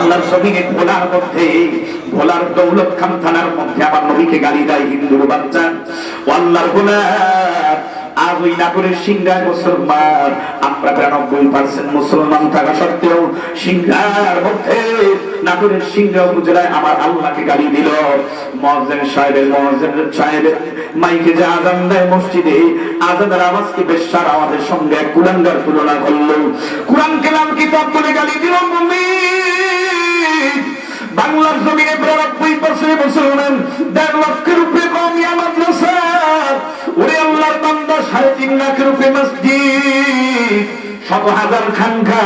বাংলার জমিনে ভোলার মধ্যে, ভোলার দৌলত খান থানার মধ্যে আমার নবীকে গালি দেয় হিন্দুর বাচ্চা। আল্লাহর গোলাম, আজ ওই নাগরের সিংহার মুসলমান, আমরা 92% মুসলমান থাকা সত্ত্বেও সিংহার মধ্যে নাগরের সিংহ উপজেলায় আমার আল্লাহকে গালি দিল। মুয়াজ্জিন সাহেবের মাইকে যে আযান দেয় মসজিদে, আযানের আওয়াজকে বেশ্যার আমাদের সঙ্গে কুলাঙ্গার তুলনা করলো, কুরআন কালাম কিতাব বলে গালি দিল। মুমিন বাংলার জমিনে 92% মুসলমান, 1.5 লক্ষের উপরে কওমিয়া মাদ্রাসা, ওরে আল্লাহর বান্দা 3.5 লাখের উপরে মসজিদ, 100,000 খানকা,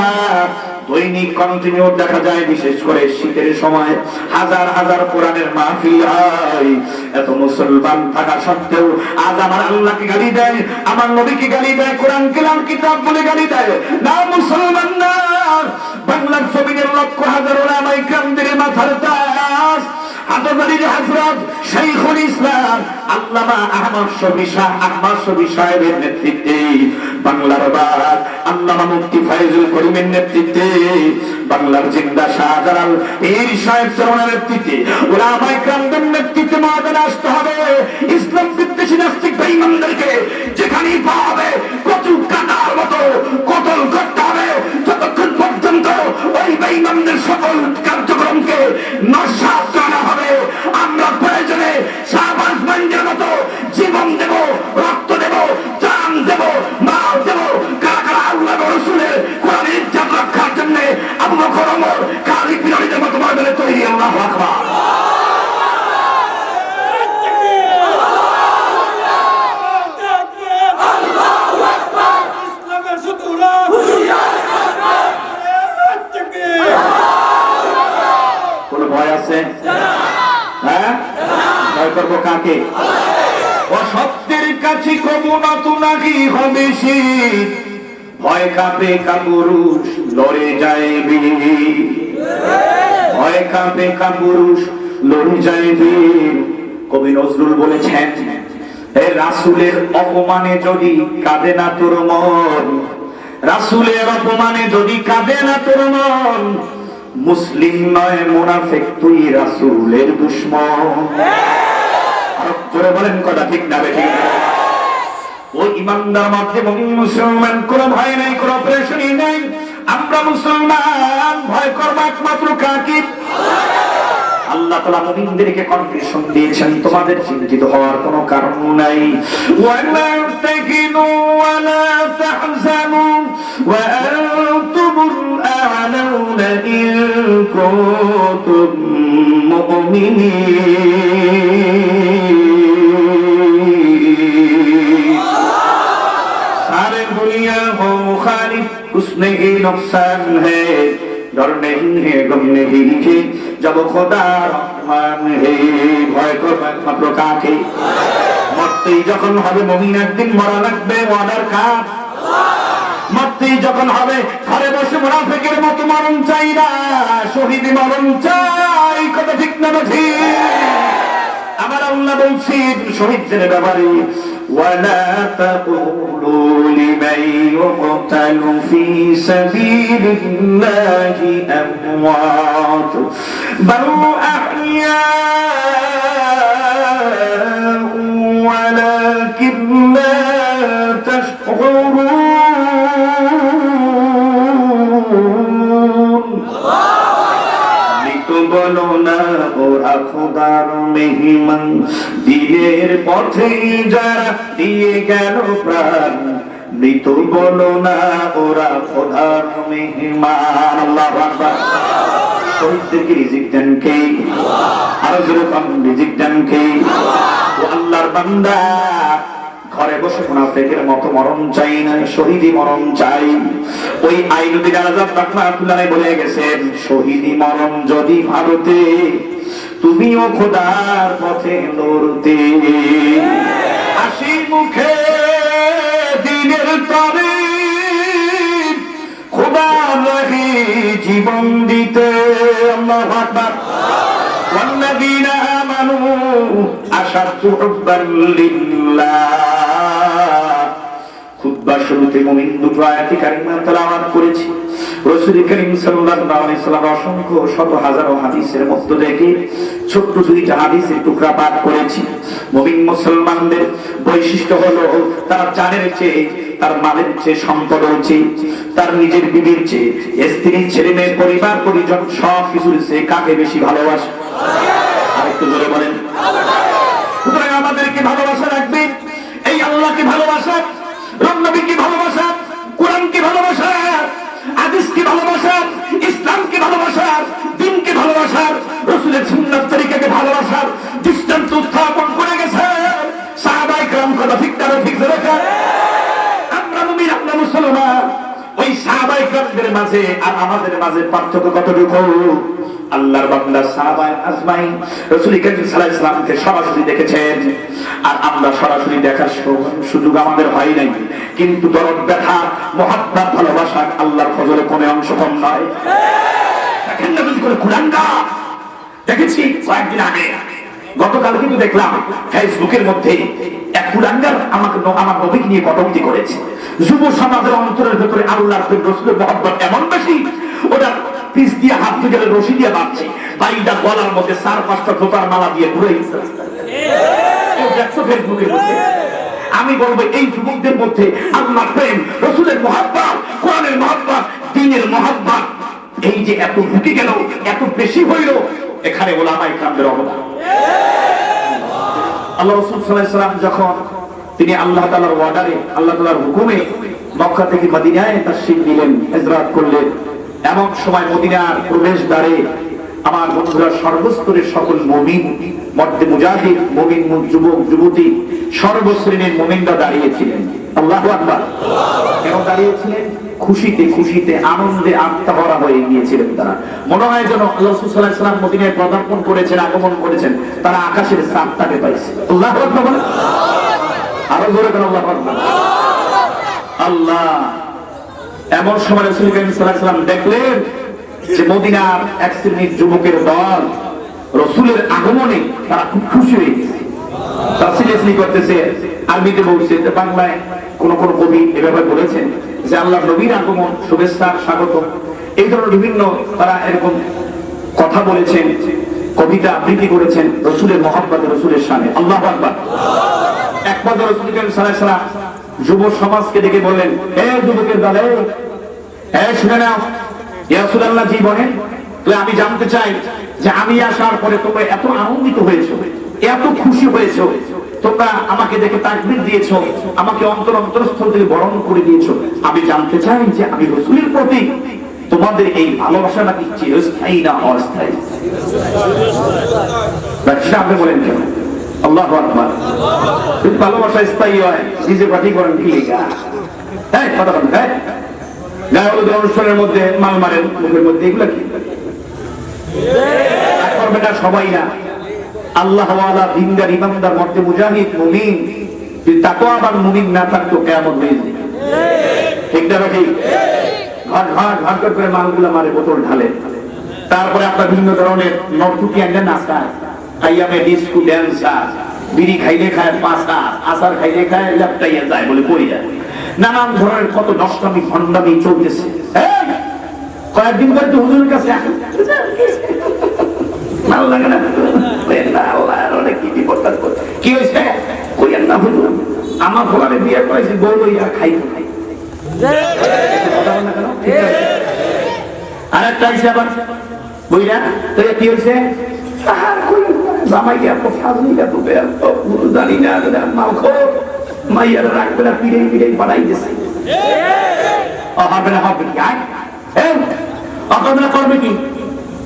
দৈনিক কন্টিনিউ দেখা যায়, বিশেষ করে শীতের সময় হাজার হাজার কোরআনের মাহফিল হয়। এত মুসলমান থাকা সত্ত্বেও আজ আমার আল্লাহকে গালি দেয়, আমার নবীকে গালি দেয়, কোরআন কালাম কিতাব বলে গালি দেয়। না মুসলমান না, বাংলার জমিনের লক্ষ হাজার উলামায়ে কেরামদের মাথার তাজ হাজারীর হযরত শাইখুল ইসলাম আল্লামা আহমদ শফী সাহেবের নেতৃত্বে, বাংলার বাদ আল্লামা মুফতি ফয়জুল করিমের নেতৃত্বে, বাংলার জিন্দা শাহজালাল পীর সাহেব চরণের নেতৃত্বে, উলামায়ে কেরামদের নেতৃত্বে ময়দানে আসতে হবে। ইসলাম বিদ্বেষী নাস্তিক বেঈমানদেরকে যেখানেই পাওয়া হবে কচু কাটার মতো কতল করতে হবে, যতক্ষণ পর্যন্ত ওই বেঈমানদের সকল কার্যক্রমকে নস্যাৎ করা হবে। আমরা প্রয়োজনে শাহবাজ মান্ডির মতো জীবন দেব, রক্ত দেব, জান দেব, মাল দেব, কারা কারা আল্লাহ রাসূলের কোরআনের ইজ্জত রক্ষার জন্য আবু বকর ওমর খালিদ বিন ওয়ালিদের মতো ময়দানে তৈরি। আল্লাহু আকবার। কোন ভয় আছে? হ্যাঁ, ভয় করবো কাকে? অসত্যের কাছে কবু নত নাকি হবে শীত, ভয় কাঁপে কাপুরুষ লড়ে যায় বীর, ভয় কাঁপে কাপুরুষ লড়ে যায় বীর। কবি নজরুল বলেছেন, এ রাসূলের অপমানে যদি কাঁদে না তোর মন, রাসূলের অপমানে যদি কাঁদে না তোর মন, মুসলিম নয় মুনাফিক তুই রাসূলের দুশমন। জোরে বলেন কথা ঠিক না বেঠিক? ওই ইমানদার মধ্যে মুমিন মুসলমান, কোনো ভয় নাই, কোনো প্রেশানি নাই। আমরা মুসলমান, ভয় করবো একমাত্র কাকে? আল্লাহ তাআলা মুমিনদেরকে কনফিউশন দিয়েছেন, তোমাদের চিন্তিত হওয়ার কোনো কারণ নাই। ওয়ালা তাকিনু ওয়ালা তাহজানু ওয়া আনতুমুল আ'লাউনা ইন কুনতুম মুমিনিন। সারে দুনিয়া হো মুখালিফ उसमें ही नुकसान है, डर नहीं है गम नहीं है जब खुदा रहमान है। ভয় করবে একমাত্র কাকে? মরতেই যখন হবে মুমিন একদিন মরা লাগবে, ওয়াদার কাজ। মরতেই যখন হবে ঘরে বসে মুনাফিকের মতো মরণ চাই না, শহীদি মরণ চাই। কথা ঠিক না ঠিক? আমার আল্লাহ বলছেন শহীদদের ব্যাপারে, ওয়ালা তাকুলু লিমান ইউকতালু ফি সাবিলিল্লাহি আমওয়াত বাল আহইয়াউ ওয়ালাকিন লা তাশউরুন। বলো না ওরা খোদার মেহমান, দিনের পথে যারা দিয়ে গেল প্রাণ, মৃত বলো না ওরা খোদার মেহমান। আল্লাহু আকবার। শহীদদেরকে রিজিক দেন কে? আরো জোরে বলুন, রিজিক দেন কে? ও আল্লাহর বান্দা, ঘরে বসে মুনাফিকের মতো মরণ চাই না, শহীদি মরণ চাই। ওই আইনুদ্দিন আজাদ রাহমাতুল্লাহ বলে গেছেন, শহীদি মরণ যদি ভারতে, তুমিও খোদার পথে লড়তে। হাসি মুখে দিনের তরে খোদার রাহে জীবন দিতে। আল্লাহু আকবার। ওয়াল্লাযীনা আমানু আশাদ্দু হুব্বান লিল্লাহ। খুতবা শুরুতে মুমিন দুটো আয়াত কারিমা তেলাওয়াত করেছি। রাসূল করিম সাল্লাল্লাহু আলাইহি ওয়াসাল্লাম অসংখ্য শত হাজারো হাদিসের মধ্য থেকে ছোট্ট দুইটা হাদিসের টুকরা পাঠ করেছি। মুমিন মুসলমানদের বৈশিষ্ট্য হলো তার জানের চেয়ে, তার মালের চেয়ে, সম্পদের চেয়ে, তার নিজের বিবির চেয়ে, স্ত্রী, ছেলে মেয়ে, পরিবার পরিজন সব কিছুর চেয়ে কাকে বেশি ভালোবাসে? আরেকটু জোরে বলেন। সুতরাং আমাদেরকে ভালোবাসা রাখবে এই আল্লাহকে ভালোবাসা, নবীকে ভালোবাসা, কোরআনকে ভালোবাসা, হাদিসকে ভালোবাসা, ইসলামকে ভালোবাসা, দ্বীনকে ভালোবাসা, রাসূলের সুন্নাত তরিকাকে ভালোবাসার দৃষ্টান্ত স্থাপন করে গেছে সাহাবায়ে কেরাম। কথা ঠিক না ঠিক রেখা আমরা মুমিন, আমরা মুসলমান। ওই সাহাবায়ে কেরামদের মাঝে আর আমাদের মাঝে পার্থক্য কতটুকু? আল্লাহর বান্দা সাহাবায়ে আজমাইন রাসূল করিম সাল্লাল্লাহু আলাইহি ওয়াসাল্লামকে সরাসরি দেখেছেন, আর আমরা সরাসরি দেখার সুযোগ আমাদের হয় নাই। কিন্তু দরদ, ব্যথা, মুহাব্বত, ভালোবাসা আল্লাহর ফজলে কোন অংশ কম নয়। দেখেন না যদি করে কুলাঙ্গা দেখেছি কয়েকদিন আগে, গতকাল কিন্তু দেখলাম ফেসবুকের মধ্যে এক কুলাঙ্গার আমার নবীকে নিয়ে কটূক্তি করেছে। যুব সমাজের অন্তরের ভেতরে আল্লাহর রাসূলের মুহাব্বত এমন বেশি, ওটা পিস দিয়ে হাত দিয়ে রশি দিয়ে বাঁধছে, বাইটা গলার মধ্যে 4-5টা ধোপার মালা দিয়ে ঘুরাইছে। ফেসবুকের মধ্যে আমি বলবো এই যুবকদের মধ্যে আল্লাহর প্রেম, রাসূলের মুহাব্বত, কোরআনের মুহাব্বত, দ্বীনের মুহাব্বত এই যে এত ঢুকে গেল, এত বেশি হইল, এখানে উলামায়ে কেরামদের অবদান। আল্লাহ রাসূল সাল্লাল্লাহু আলাইহি ওয়াসাল্লাম যখন তিনি আল্লাহ তাআলার অর্ডারে, আল্লাহ তাআলার হুকুমে মক্কা থেকে মদিনায় তাশরীফ নিলেন, হিজরত করলেন, এমন সময় মদিনার প্রবেশদ্বারে আমার বন্ধুরা সর্বস্তরের সকল মুমিন, মর্দে মুজাহিদ, মুমিন, যুবক, যুবতী, সর্বশ্রেণীর মুমিনরা দাঁড়িয়েছিলেন। আল্লাহু আকবার। কেন দাঁড়িয়েছিলেন? খুশিতে, খুশিতে, আনন্দে আত্মভরা হয়ে গিয়েছিলেন তারা। মনে হয় যেন আল্লাহ রাসূল সাল্লাল্লাহু আলাইহি ওয়াসাল্লাম মদিনায় পদার্পণ করেছেন, আগমন করেছেন, তারা আকাশের চাঁদটাকে পাইছে। আল্লাহু আকবার। আরো জোরে বলেন আল্লাহু আকবার। আল্লাহ। এমন সময় রাসূল করিম সাল্লাল্লাহু আলাইহি ওয়াসাল্লাম দেখলেন যে মদিনার এক শ্রেণীর যুবকের দল রাসূলের আগমনে তারা খুব খুশি হয়ে গেছে। তারা সিরিয়াসলি করতেছে, আরবিতে বলছে, বাংলায় কোন কোন কবি এভাবে বলেছেন যে আল্লাহর নবীর আগমন, শুভেচ্ছা, স্বাগত, এই ধরনের বিভিন্ন তারা এরকম কথা বলেছেন, কবিতা আবৃত্তি করেছেন রাসূলের মুহাব্বত, রাসূলের শানে। আল্লাহু আকবার। এক পর্যায়ে রাসূল করিম সাল্লাল্লাহু আলাইহি ওয়াসাল্লাম যুব সমাজকে ডেকে বললেন, হে যুবকের দল, হে শুনে নাও, ইয়া রাসূলুল্লাহ জি বলেন, তো আমি জানতে চাই যে আমি আসার পরে তোমরা এত আনন্দিত হয়েছো, এত খুশি হয়েছো, তোমরা আমাকে দেখে তাকবীর দিয়েছো, আমাকে অন্তরস্থল থেকে বরণ করে দিয়েছো, আমি জানতে চাই যে আমি রাসূলের প্রতি তোমাদের এই ভালোবাসাটা কি চিরস্থায়ী না অস্থায়ী? সেটা আপনি বলেন কেন? আল্লাহু আকবার। যদি ভালোবাসা স্থায়ী হয়, নিজে পাঠি করেন কি লেখা? হ্যাঁ, কথা বলেন। হ্যাঁ, গায়ে হলুদের অনুষ্ঠানের মধ্যে মাল মারেন মুখের মধ্যে, এগুলো কি করবে না? সবাই না। আল্লাহওয়ালা, দিনদার, ইমানদার, মর্দে মুজাহিদ, মুমিন, যদি তাকওয়াবান মুমিন না থাকতো কিয়ামত হয়ে যেত। ঠিক না ঠিক? ঘাট ঘাট ঘাট করে মালগুলা মারে, বোতল ঢালে, তারপরে আপনার বিভিন্ন ধরনের নর্তুকি আনলে নাচা, আইয়ামে ডিস্কো ড্যান্সার, বিড়ি খাইলে খায় পাঁচা, আচার খাইলে খায় ল্যাপটাইয়া যায় বলে পড়ে যায়, নানান ধরনের কত নষ্টামি ভণ্ডামি চলতেছে। কয়েকদিন পরে তো হুজুরের কাছে ভালো লাগে না, কি হয়েছে? কইয়েন না হুজুর, আমার ঘরে বিয়ে করেছি, বউ লইয়া খাই খাই। আর একটা হয়েছে আবার বইরা, তো কি হয়েছে? জামাইকে এত ফাজলি, এত জানি না, মাল খো মাইয়ারা রাখবে না, পিড়ে পিড়ে বাড়াই দিছে। হবে না, হবে কি? হবে না, করবে কি?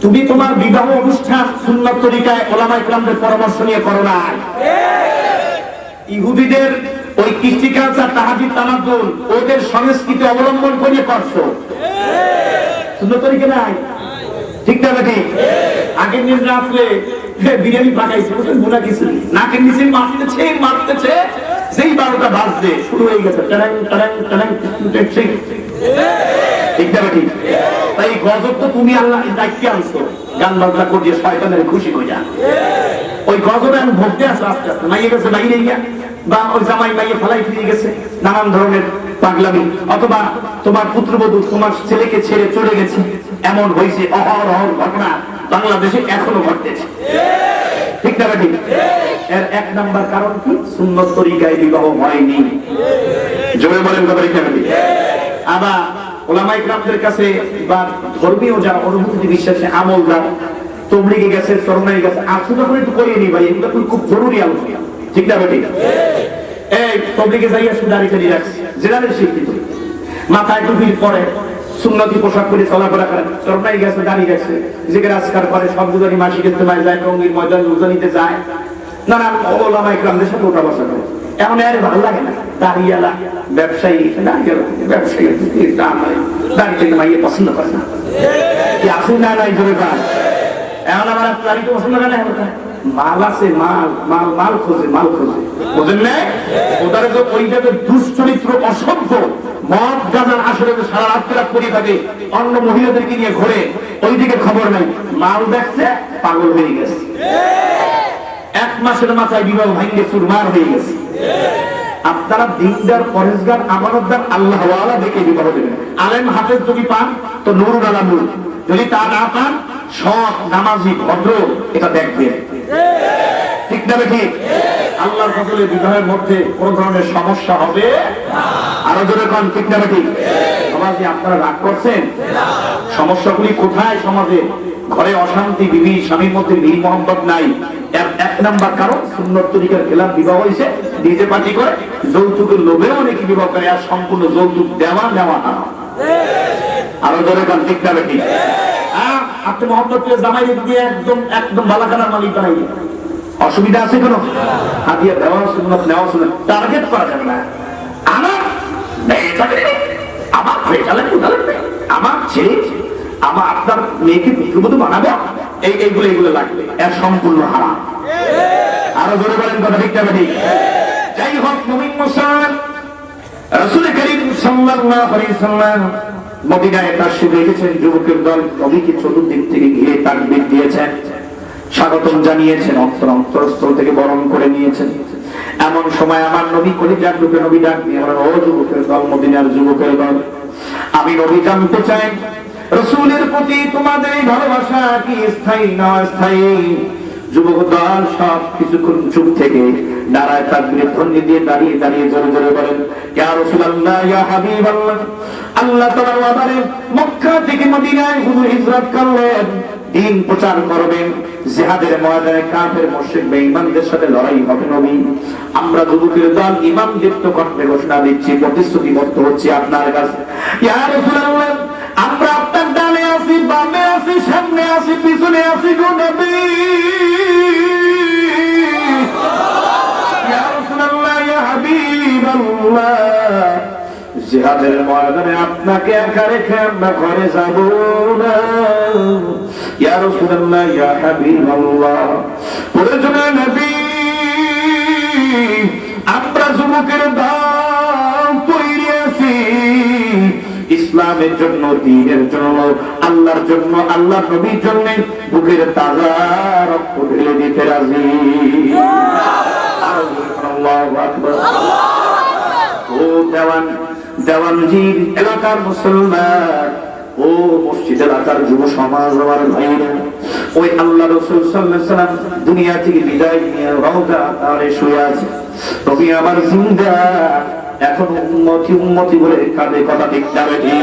তুমি তোমার বিবাহ অনুষ্ঠান সুন্নাত তরিকায় উলামায়ে কেরামদের পরামর্শ নিয়ে করো না। ইহুদিদের ওই কৃষ্টি কালচার, তাহাজিদ, তামাদ্দুন, ওদের সংস্কৃতি অবলম্বন করে করছো, সুন্নাত তরিকা নাই। ঠিক না ঠিক? আগের দিন রাত্রে বিরিয়ানি পাকাইছে, গুণা কিছু নাকের নিচে মারতেছে মারতেছে, সেই 12টা বাজছে শুরু হয়ে গেছে, টাং টাং টাং। ঠিক না ঠিক? তাই গজব তো তুমি আল্লাহর দায়িত্বে আনছো, গান বাজনা করিয়ে শয়তানের খুশি হয়ে যা। ওই গজবে আমি ভোগতে আসো আস্তে আস্তে, মাইয়ে গেছে বাইরে গিয়া বা ওই জামাই মাইয়ে ফেলাই ফিরে গেছে, নানান ধরনের পাগলামি, অথবা তোমার পুত্রবধূ তোমার ছেলেকে ছেড়ে চলে গেছে, এমন হয়েছে অহরহ ঘটনা বাংলাদেশে এখনো ঘটতেছে, ঠিক না ঠিক? এর এক নাম্বার কারণ কি? সুন্নত তরিকায় বিবাহ হয়নি। জোরে বলেন কথা ঠিক না ঠিক? আবার ওলামায়ে কেরামদের কাছে বা ধর্মীয় যারা অনুভূতি বিশ্বাসে আমলদার, তবলিগে গেছে, চরমাই গেছে, আসলে যখন একটু করিয়ে নি ভাই, এগুলো খুব জরুরি আলোচনা, ঠিক না ঠিক? এই তবলিগে যাই আসলে দাঁড়িয়ে দাঁড়িয়ে রাখছে, জেনারেল শিক্ষিত, মাথায় টুপির পরে সুন্নতি পোশাক পরে চলাফেরা করে, চরমাই গেছে, দাঁড়িয়ে গেছে, জিকির আজকার করে, সব দুজনই মাসিক ইজতেমায় যায়, টঙ্গীর ময়দান রোজানিতে যায়, নানা ওলামায়ে কেরামদের সাথে ওঠা বসা করে। এখন আর ভালো লাগে না, দাঁড়িয়েলা ব্যবসায়ী, ব্যবসায়ী দাঁড়িয়ে থেকে মাইয়ে পছন্দ করে না, কি আসুন না নাই জোরে কাজ। এখন আমার দাঁড়িয়ে পছন্দ করে না, মাল আছে, মাল মাল মাল খোঁজে, মাল খোঁজে, বুঝেন না? ওদের তো ওইটাতে দুশ্চরিত্র, অসভ্য, মদ গাঁজার আসলে সারা রাত রাত করে থাকে, অন্য মহিলাদেরকে নিয়ে ঘোরে, ওইদিকে খবর নাই, মাল দেখছে, পাগল হয়ে গেছে, এক মাসের মাথায় বিবাহ ভাঙ্গে চুরমার হয়ে গেছে। আপনারা দিনদার, পরেশগার, আমানতদার, আল্লাহওয়ালা দেখে বিবাহ দেবেন। আলেম হাফেজ যদি পান তো নূরুল আলা নূর, যদি তা না পান সৎ, নামাজি, ভদ্র, এটা দেখবেন, ঠিক না ঠিক? আল্লাহর ফজলে বিবাহের মধ্যে কোন ধরনের সমস্যা হবে আরো জোরে কোন, ঠিক না ঠিক? সমাজে আপনারা রাগ করছেন, সমস্যাগুলি কোথায়? সমাজে ঘরে অশান্তি, বিবি স্বামীর মধ্যে মিল মহব্বত নাই, এক নাম্বার কারণ সুন্নত তরিকার খেলাফ বিবাহ হয়েছে, নিজে পার্টি করে, যৌতুকের লোভে অনেকে বিবাহ করে, আর সম্পূর্ণ যৌতুক দেওয়া নেওয়া না, আরো জোরে কোন, ঠিক না ঠিক? আপনি মহব্বত করে জামাই দিয়ে একদম একদম বালাখানার মালিক বানাই, অসুবিধা আছে কোনো? হাতিয়া দেওয়া সুন্নত, নেওয়া সুন্নত, টার্গেট করা যাবে না। আমার আমার আমার ছেলে, আমার আপনার মেয়েকে পুত্রবধূ বানাবে, এইগুলো এগুলো লাগবে, এর সম্পূর্ণ হারাম। আরো জোরে বলেন কথা, ঠিক না ঠিক? যাই হোক, মুমিন মুসলমান রাসূল করিম সাল্লাল্লাহু আলাইহি ওয়াসাল্লাম মদিনায় তাশরীফ রেখেছেন, যুবকের দল নবীকে চতুর্দিক থেকে ঘিরে তাকবীর দিয়েছেন, স্বাগতম জানিয়েছেন, অন্তরস্থল থেকে বরণ করে নিয়েছেন। এমন সময় আমার নবী কলিজার রূপে নবী ডাক দিয়ে বলেন, ও যুবকের দল, মদিনার যুবকের দল, আমি নবী জানতে চাই রাসূলের প্রতি তোমাদের এই ভালোবাসা কি স্থায়ী না অস্থায়ী? যুবক দল সব কিছুক্ষণ চুপ থেকে দাঁড়ায়, তাকবীর ধ্বনি দিয়ে দাঁড়িয়ে দাঁড়িয়ে জোরে জোরে বলেন, ইয়া রাসূলুল্লাহ, ইয়া হাবিবাল্লাহ, আল্লাহ তাআলার ওয়াদারে মক্কা থেকে মদিনায় হুজুর হিজরত করলেন, দ্বীন প্রচার করবেন, জিহাদের ময়দানে কাফের মুশরিক বেঈমানদের সাথে লড়াই হবে। নবী, আমরা যুবকের দল ইমামদের কণ্ঠে ঘোষণা দিচ্ছি, প্রতিশ্রুতিবদ্ধ হচ্ছি আপনার কাছে, ইয়া রাসূলুল্লাহ, আমরা আপনার ডানে আছি, বামে আছি, সামনে আছি, পিছনে আছি গো নবী। ইয়া রাসূলুল্লাহ, ইয়া হাবিবাল্লাহ, জিহাদের ময়দানে আপনাকে একা রেখে আমরা ঘরে যাব না। ইয়া রাসূলুল্লাহ, ইয়া হাবিবাল্লাহ, প্রয়োজনে নবী আমরা যুবকের দল তৈরি আছি, ইসলামের জন্য, দ্বীনের জন্য, আল্লাহর জন্য, আল্লাহর নবীর জন্য বুকের তাজা রক্ত ঢেলে দিতে রাজি। আল্লাহু আকবার। ও দেওয়ান, দেওয়ানজির এলাকার মুসলমান, ও মসজিদ এলাকার যুব সমাজ, আমার ভাইরা, ওই আল্লাহ রাসূল সাল্লাল্লাহু আলাইহি ওয়াসাল্লাম দুনিয়া থেকে বিদায় নিয়ে রওজা আরে শুয়ে আছে, নবী আমার জিন্দা, এখন উম্মতি উম্মতি বলে কাঁদে, কথা ঠিক যাবে ঠিক?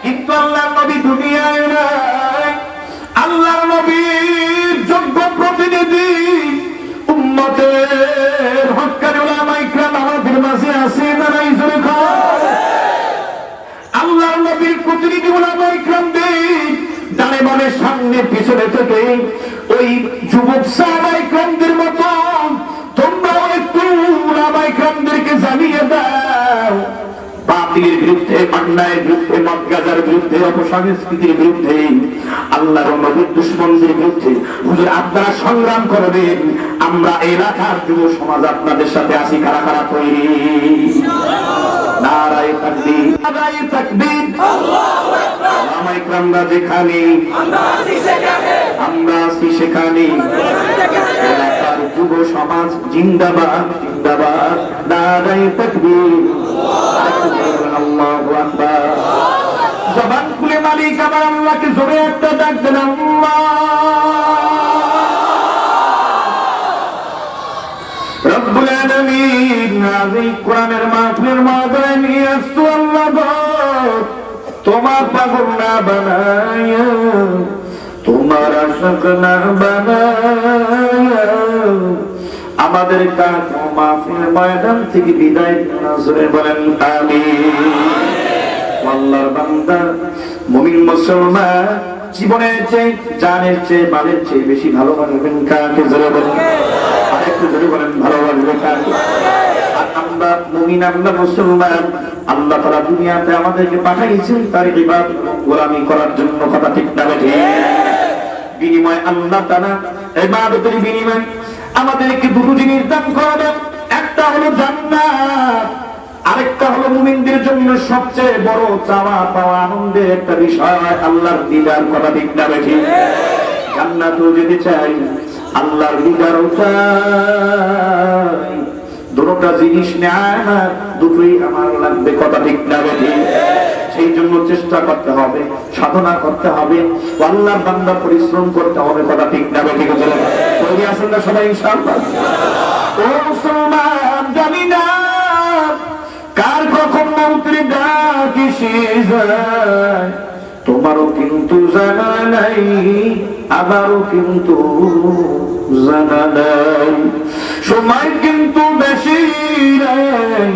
কিন্তু আল্লাহর নবী দুনিয়ায় নাই, আল্লাহর নবীর যোগ্য প্রতিনিধি উম্মতের হক্কানি উলামায়ে কিরাম আমাদের মাঝে আছে না নাই? জোরে কর। আল্লাহর নবীর প্রতিনিধি উলামায়ে কিরামদের ডানে বামে সামনে পিছনে থেকে ওই যুবক সাহাবায়ে কিরামদের মতো তোমরাও একটু উলামায়ে কিরামদেরকে জানিয়ে দাও, বাতিলের বিরুদ্ধে, অন্যায়ের বিরুদ্ধে, মদ গাঁজার বিরুদ্ধে, অপসংস্কৃতির বিরুদ্ধে, আল্লাহর নবীর দুশমনদের বিরুদ্ধে হুজুর আপনারা সংগ্রাম করবেন। আমরা এলাকার যুব সমাজ আপনাদের সাথে আছি, কারা কারা তৈরি? নারায়ে তাকবীর, নারায়ে তাকবীর, আল্লাহু আকবার। ওলামায়ে কিরামরা যেখানে, আমরা আছি সেখানে, এলাকার যুব যুব সমাজ জিন্দাবাদ জিন্দাবাদ, নারায়ে তাকবীর, আল্লাহু আকবার। জবান খুলে মালিক আমার আল্লাহকে জোরে একটা ডাক দেন, আল্লাহ। রব্বুল আলামিন আজ এই কোরআনের মাহফিলের মাঝে নিয়ে আসছো আল্লাহ গো, তোমার পাগল না বানায়া, তোমার আশিক না বানায়া আমাদের কাজ মাহফিল ময়দান থেকে বিদায় নজরে বলেন আমিন। আল্লাহর বান্দা মুমিন মুসলমান জীবনের চেয়ে জানের চেয়ে মালের চেয়ে বেশি ভালোবাসবেন কাকে? জোরে বলেন, আরেকটু জোরে বলেন, ভালোবাসবেন কাকে? আর আমরা মুমিন, আমরা মুসলমান, আল্লাহ তাআলা দুনিয়াতে আমাদেরকে পাঠাইছেন তার ইবাদত গোলামি করার জন্য, কথা ঠিক না ঠিক? বিনিময় আল্লাহ তাআলা ইবাদতের বিনিময় আমাদেরকে দুটো জিনিস দান করবেন, একটা হলো জান্নাত, আরেকটা হলো মুমিনদের জন্য সবচেয়ে বড় চাওয়া পাওয়া আনন্দের একটা বিষয় আল্লাহর দিদার, কথা ঠিক না ঠিক? জান্নাতও যেতে চাই, আল্লাহর দিদারও চাই, দুটোটা জিনিস নেয়ামত, দুটোই আমার লাগবে, কথা ঠিক না ঠিক? সেই জন্য চেষ্টা করতে হবে, সাধনা করতে হবে, আল্লাহর বান্দা পরিশ্রম করতে হবে, কথা ঠিক না ঠিক? তৈরি আছেন না সবাই ইনশাআল্লাহ? ও মুসলমান, জানি না কার কখন মন্ত্রী ডাক এসে যায়, তোমারও কিন্তু জানা নাই, আমারও কিন্তু জানা নাই, সময় কিন্তু বেশি নাই,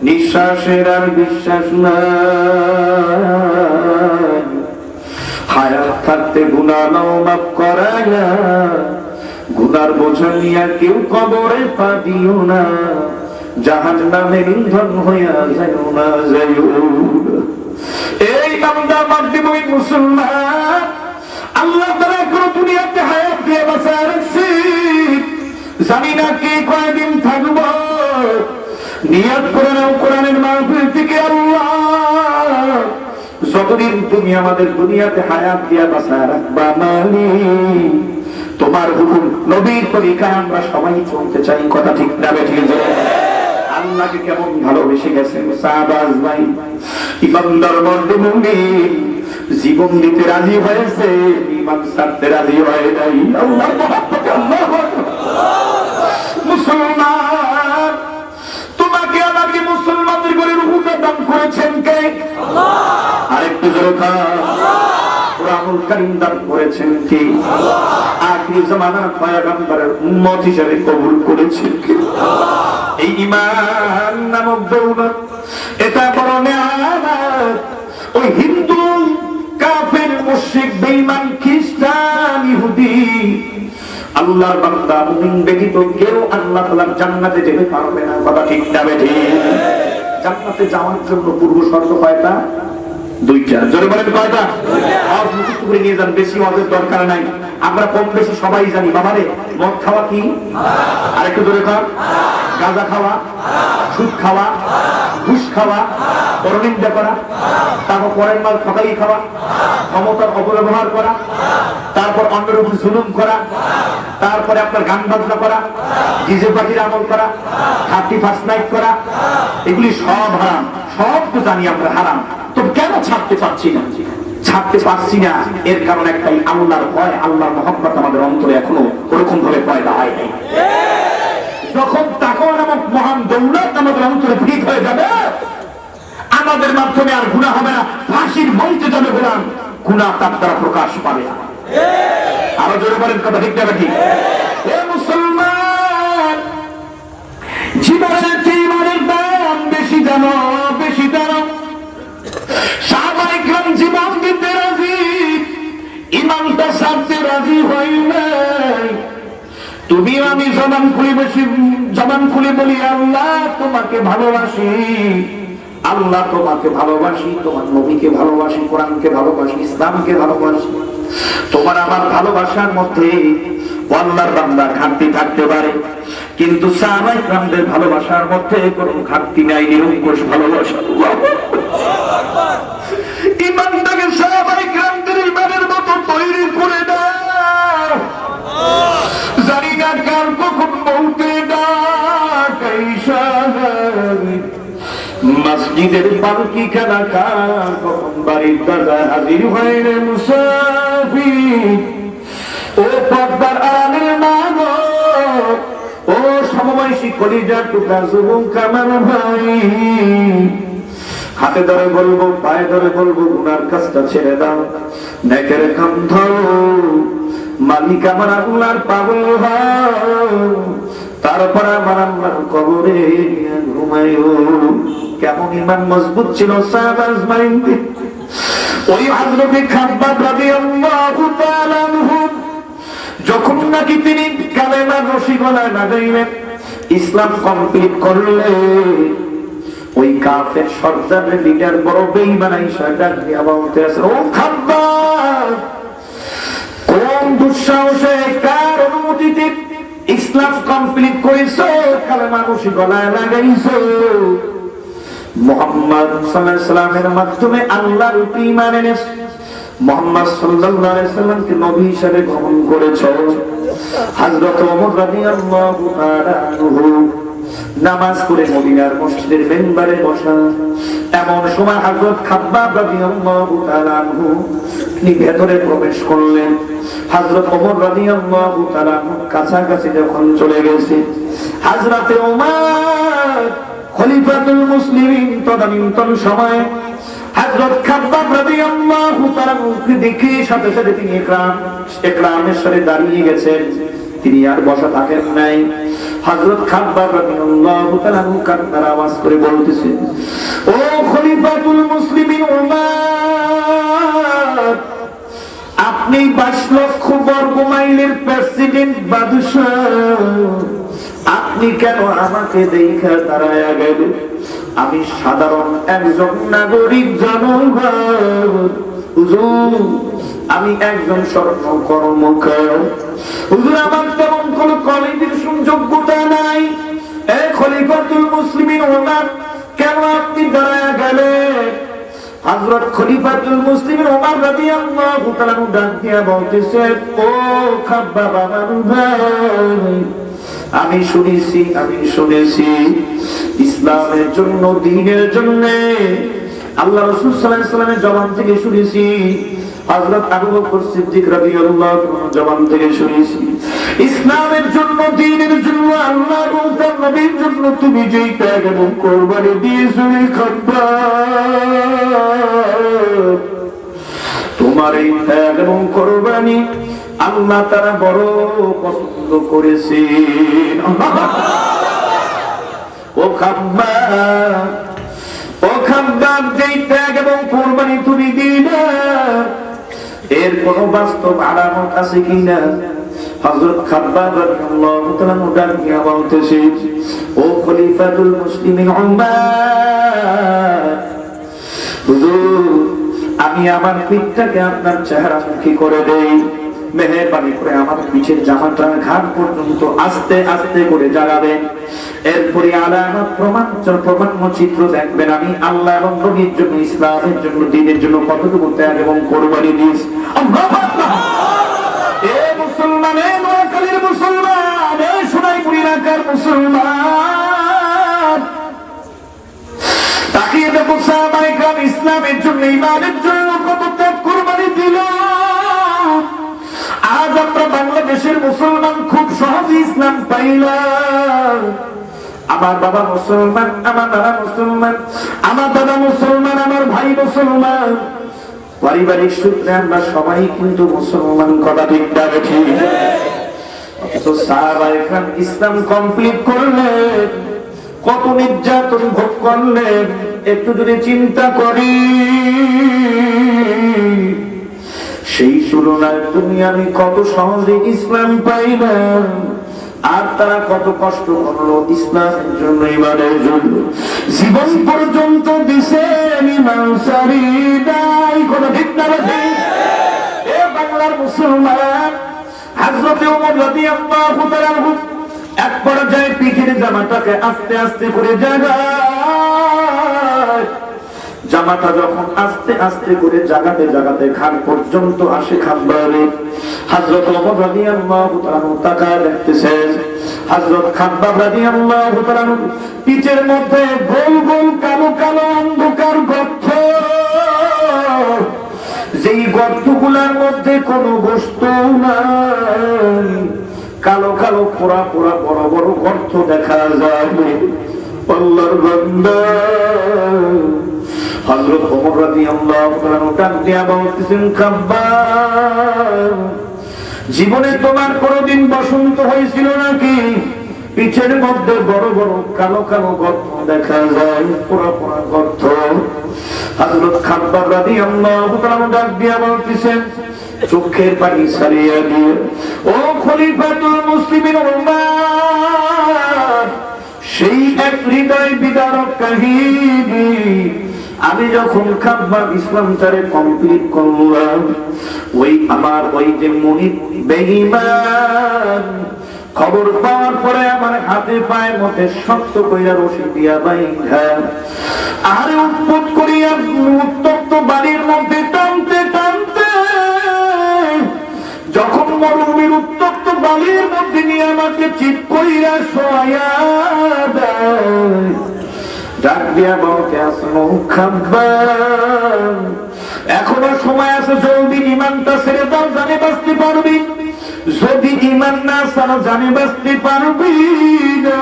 নিঃশ্বাসের আর বিশ্বাস নাই, হায়াত থাকতে গুনাহ নাও মাফ করায়া, গুনার বোঝা নিয়ে কেউ কবরে পা দিও না, জাহান্নামের ইন্ধন হইয়া যাইও না, যাইও না। এই বান্দা মাধ্যমিক মুসলমান, আল্লাহ তাআলা কোন দুনিয়াতে হায়াত দিয়ে বাঁচায় রাখছি, জানি না কে কয়দিন থাকবো, নিয়ত করে নাও কোরআনের মাহফিল থেকে, আল্লাহ যতদিন তুমি আমাদের দুনিয়াতে হায়াত দিয়ে বাঁচায় রাখবা মালিক, তোমার হুকুম নবীর তরিকায় আমরা সবাই চলতে চাই, কথা ঠিক না ঠিক? আল্লাহকে কেমন ভালোবেসে গেছেন সাহাবাজ ভাই, ইমানদার মর্দ মুমিন জীবন দিতে রাজি হয়েছে, ইমান ছাড়তে রাজি হয় নাই। আল্লাহ মুসলমান, তোমাকে আমাকে মুসলমানদের করে রূহটা দান করেছেন কে? আল্লাহ। আরেকটু জোরে কোরআনুল কারীম দান করেছেন কে? আল্লাহ। আখির জামানার পয়গম্বরের উম্মত হিসেবে কবুল করেছেন কে? আল্লাহ। এই ঈমান নামক দৌলত, এটা বড় নিয়ামত। ওই হিন্দু, কাফের, মুশরিক, বেঈমান, খ্রিস্টান, ইহুদি, আল্লাহর বান্দা মুমিন ব্যতীত কেউ আল্লাহ তাআলার জান্নাতে যেতে পারবে না, কথা ঠিক না ঠিক? জান্নাতে যাওয়ার জন্য পূর্ব শর্ত কয়টা? দুইটা। জোরে বলেন কয়টা? আর মুখস্থ করে নিয়ে যান, বেশি ওয়াজের দরকার নাই, আমরা কম বেশি সবাই জানি। বাবারে, মদ খাওয়া কি? আরেকটু জোরে কর। গাঁজা খাওয়া, সুদ খাওয়া, ঘুষ খাওয়া, পরনিন্দা করা, তারপর পরের মাল ঠকাই খাওয়া, ক্ষমতার অপব্যবহার করা, তারপর অন্যের উপর জুলুম করা, তারপরে আপনার গান বাজনা করা, ডিজে পার্টির আমল করা, 31 নাইট করা, এগুলি সব হারাম। সব তো জানি আমরা হারাম, তো কেন ছাড়তে পারছি না? ছাড়তে পারছি না এর কারণ একটাই, আল্লাহর ভয়, আল্লাহর মহব্বত আমাদের অন্তরে এখনো ওরকম ভাবে পয়দা হয় নাই। যখন তাকওয়া নামক মহান দৌলত আমাদের অন্তরে ঠিক হয়ে যাবে, আমাদের মাধ্যমে আর গুনাহ হবে না, ফাঁসির মঞ্চে যাবে গোলাম, গুনাহ তার দ্বারা প্রকাশ পাবে না। আরো জোরে বলেন, কথা ঠিক না ঠিক? এ মুসলমান, জীবনের চেয়ে ইমানের দাম বেশি জানো, বেশি জানো। সাহাবায়ে কেরাম জীবন দিতে রাজি, ইমানটা ছাড়তে রাজি হয় নাই। তুমি আমি জবান খুলে বলি, আল্লাহ তোমাকে ভালোবাসি, আল্লাহ তোমাকে ভালোবাসি, তোমার নবীকে ভালোবাসি, কোরআনকে ভালোবাসি, ইসলামকে ভালোবাসি। তোমার আমার ভালোবাসার মধ্যে আল্লাহর বান্দা ঘাটতি থাকতে পারে, কিন্তু সাহাবায়ে কেরামদের ভালোবাসার মধ্যে কোনো ঘাটতি নাই, নিরঙ্কুশ ভালোবাসা। ইমানটাকে সাহাবায়ে কেরামদের ইমানের মতো তৈরি করে দাও। জানি না কার কখন মসজিদের পালকি খেলা কার, কখন বাড়ির দরজায় হাজির হয় রে মুসাফির। ও পর্দার আড়ালের মা গো, ও সমবয়সী কলিজার টুকরা যুবক আমার ভাই, হাতে ধরে বলবো, পায়ে ধরে বলবো, গুনার কাজটা ছেড়ে দাও, নেকের কাম ধরো, মালিক আমার আল্লাহর পাগল হও, তারপর আমার আল্লাহর কবরে ঘুমাইও। কেমন ইমান মজবুত ছিল সাহাবা আজমাইন। ওই হযরতে খাব্বাব রাদিয়াল্লাহু তাআলা আনহু যখন নাকি তিনি কালেমার রশি গলায় লাগাইলেন, ইসলাম কমপ্লিট করলেন, ওই কাফের সর্দারের লিডার বড় বেঈমান আইসা ডাক দিয়া বলতে আছে, ও খাব্বাব, কোন দুঃসাহসে কার অনুমতিতে ইসলাম কমপ্লিট করেছো, কালেমার রশি গলায় লাগাইছো? মুহাম্মদ সাল্লাল্লাহু আলাইহি সাল্লামের মাধ্যমে আল্লাহর উপর ঈমান এনেছো, মুহাম্মদ সাল্লাল্লাহু আলাইহি সাল্লামকে নবী হিসেবে গ্রহণ করেছো। হযরত ওমর রাদিয়াল্লাহু তাআলা আনহু নামাজ পড়ে মদিনার মসজিদের মিম্বারে বসা, এমন সময় হযরত খাব্বাব রাদিয়াল্লাহু তাআলা আনহু তিনি ভেতরে প্রবেশ করলেন। হযরত ওমর রাদিয়াল্লাহু তাআলা কাছাকাছি যখন চলে গেছে, হযরতে ওমর খলিফাতুল মুসলিমিন তদানীন্তন সময় হযরত খাব্বাব রাদিয়াল্লাহু তাআলা দেখে সাথে সাথে তিনি ইকরামের সাথে দাঁড়িয়ে গেছেন, তিনি আর বসা থাকেন নাই। হযরত খাব্বাব রাদিয়াল্লাহু তাআলা কান্নার আওয়াজ করে বলতেছেন, ও খলিফাতুল মুসলিমিন ওমর, আপনি 22 লক্ষ বর্গ মাইলের প্রেসিডেন্ট বাদশাহ, আপনি কেন আমাকে দেখা দাঁড়ায়া গেলেন? আমি সাধারণ একজন নাগরিক জনগণ, হুজুর আমি একজন স্বর্ণ কর্মকার, হুজুর আমার তেমন কোন কলেজের যোগ্যতা নাই। এ খলিফাতুল মুসলিমিন ওমর, কেন আপনি দাঁড়ায়া গেলেন? হযরত খলিফাতুল মুসলিমিন ওমর রাদিয়াল্লাহু তাআলা ডাক দিয়া বলতেছে, ও খাব্বাব আমার ভাই, আমি শুনেছি ইসলামের জন্য, দ্বীনের জন্য আল্লাহ রাসূল সাল্লাল্লাহু আলাইহি ওয়াসাল্লামের জবান থেকে শুনেছি, হযরত আবু বকর সিদ্দিক রাদিয়াল্লাহু আনহু জবান থেকে শুনেছি, ইসলামের জন্য, দ্বীনের জন্য, আল্লাহর ও তার নবীর জন্য তুমি যেই ত্যাগ এবং কুরবানি দিয়েছো খাব্বাব, তোমার এই ত্যাগ এবং কুরবানি আল্লাহ তাআলা বড় পছন্দ করেছেন। ও খাব্বাব, যেই ত্যাগ এবং কুরবানি তুমি দিলে এর কোন বাস্তব আলামত আছে কিনা? হযরত খাব্বাব রাদিয়াল্লাহু তাআলা ডাক দিয়া বলতেছে, ও খলিফাতুল মুসলিমিন ওমর, হুজুর আমি আমার পিঠটাকে আপনার চেহারামুখী করে দেই, মেহেরবানি করে আমার পিঠের জামাটা ঘাট পর্যন্ত আস্তে আস্তে করে জ্বালাবেন, এরপরে আলামত প্রমাণ চিত্র দেখবেন আমি আল্লাহ এবং নবীর জন্য, ইসলামের জন্য, দ্বীনের জন্য কতটুকু ত্যাগ এবং কুরবানি দিয়েছি। আল্লাহু আকবার। এ মুসলমান, এ নোয়াখালীর মুসলমান, এ সোনাইপুর এলাকার মুসলমান, তাকিয়ে দেখো সাহাবায়ে কেরাম ইসলামের জন্য, ঈমানের জন্য কত ত্যাগ কুরবানি দিল। আজ আমরা বাংলাদেশের মুসলমান খুব সহজে ইসলাম পাইলাম। আমার বাবা মুসলমান, আমার দাদা মুসলমান, আমার দাদা মুসলমান, আমার ভাই মুসলমান, পারিবারিক সূত্রে আমরা সবাই কিন্তু মুসলমান, কথা ঠিক না ঠিক? অথচ সাহাবায়ে কেরাম ইসলাম কমপ্লিট করলেন, কত নির্যাতন ভোগ করলেন, একটু যদি চিন্তা করি, সেই তুলনায় তুমি আমি কত সহজে ইসলাম পাইলাম, আর তারা কত কষ্ট করলো ইসলামের জন্য, ঈমানের জন্য, জীবন পর্যন্ত দিছেন ঈমান সারি নাই, কোন ঠিক না ঠিক? এ বাংলার মুসলমান, হযরত ওমর রাদিয়াল্লাহু তাআলা আনহু এক পর্যায়ে পিঠের জামাটাকে আস্তে আস্তে করে জাগায়, জামাটা যখন আস্তে আস্তে করে জাগাতে জাগাতে খান পর্যন্ত আসে খাব্বারে, হযরত ওমর রাদিয়াল্লাহু তাআলা তাকায় দেখতেছেন হযরত খাব্বাব রাদিয়াল্লাহু তাআলা পিঠের মধ্যে গোল গোল কালো কালো অন্ধকার গর্ত, যেই গর্তগুলোর মধ্যে কোনো বস্তু নাই, কালো কালো পোড়া পোড়া বড় বড় গর্ত দেখা যায়। আল্লাহর বান্দা হযরত ওমর রাদিয়াল্লাহু তাআলা ডাক দিয়া বলতেছেন, খাব্বাব, জীবনে তোমার কোনদিন বসন্ত হয়েছিল নাকি? পিঠের মধ্যে বড় বড় কালো কালো গর্ত দেখা যায়, পোড়া পোড়া গর্ত। হযরত খাব্বাব রাদিয়াল্লাহু তাআলা ডাক দিয়া বলতেছেন, চোখের পানি ছাড়িয়ে দিয়ে, ও খলিফাতুল মুসলিমিন ওমর, সেই এক হৃদয় বিদারক কাহিনী। আমি যখন খাব্বাব ইসলামটারে কমপ্লিট করলাম, ওই আমার ওই যে মুনিব বেঈমান খবর পাওয়ার পরে আমার হাতে পায়ের মধ্যে শক্ত কইরা রশি দিয়া বাইন্ধা আরে উৎপত করিয়া উত্তপ্ত বাড়ির মধ্যে টানতে টানতে যখন মরুভূমির উত্তপ্ত বালির মধ্যে নিয়ে আমাকে চিৎ কইরা শোয়া দেয়, ডাক দিয়া বলতে আসলো, খাব্বাব, এখনো সময় আছে, জলদি ঈমানটা ছেড়ে দাও, জানে বাঁচতে পারবি। যদি ঈমান না ছাড়ো জানে বাঁচতে পারবি না।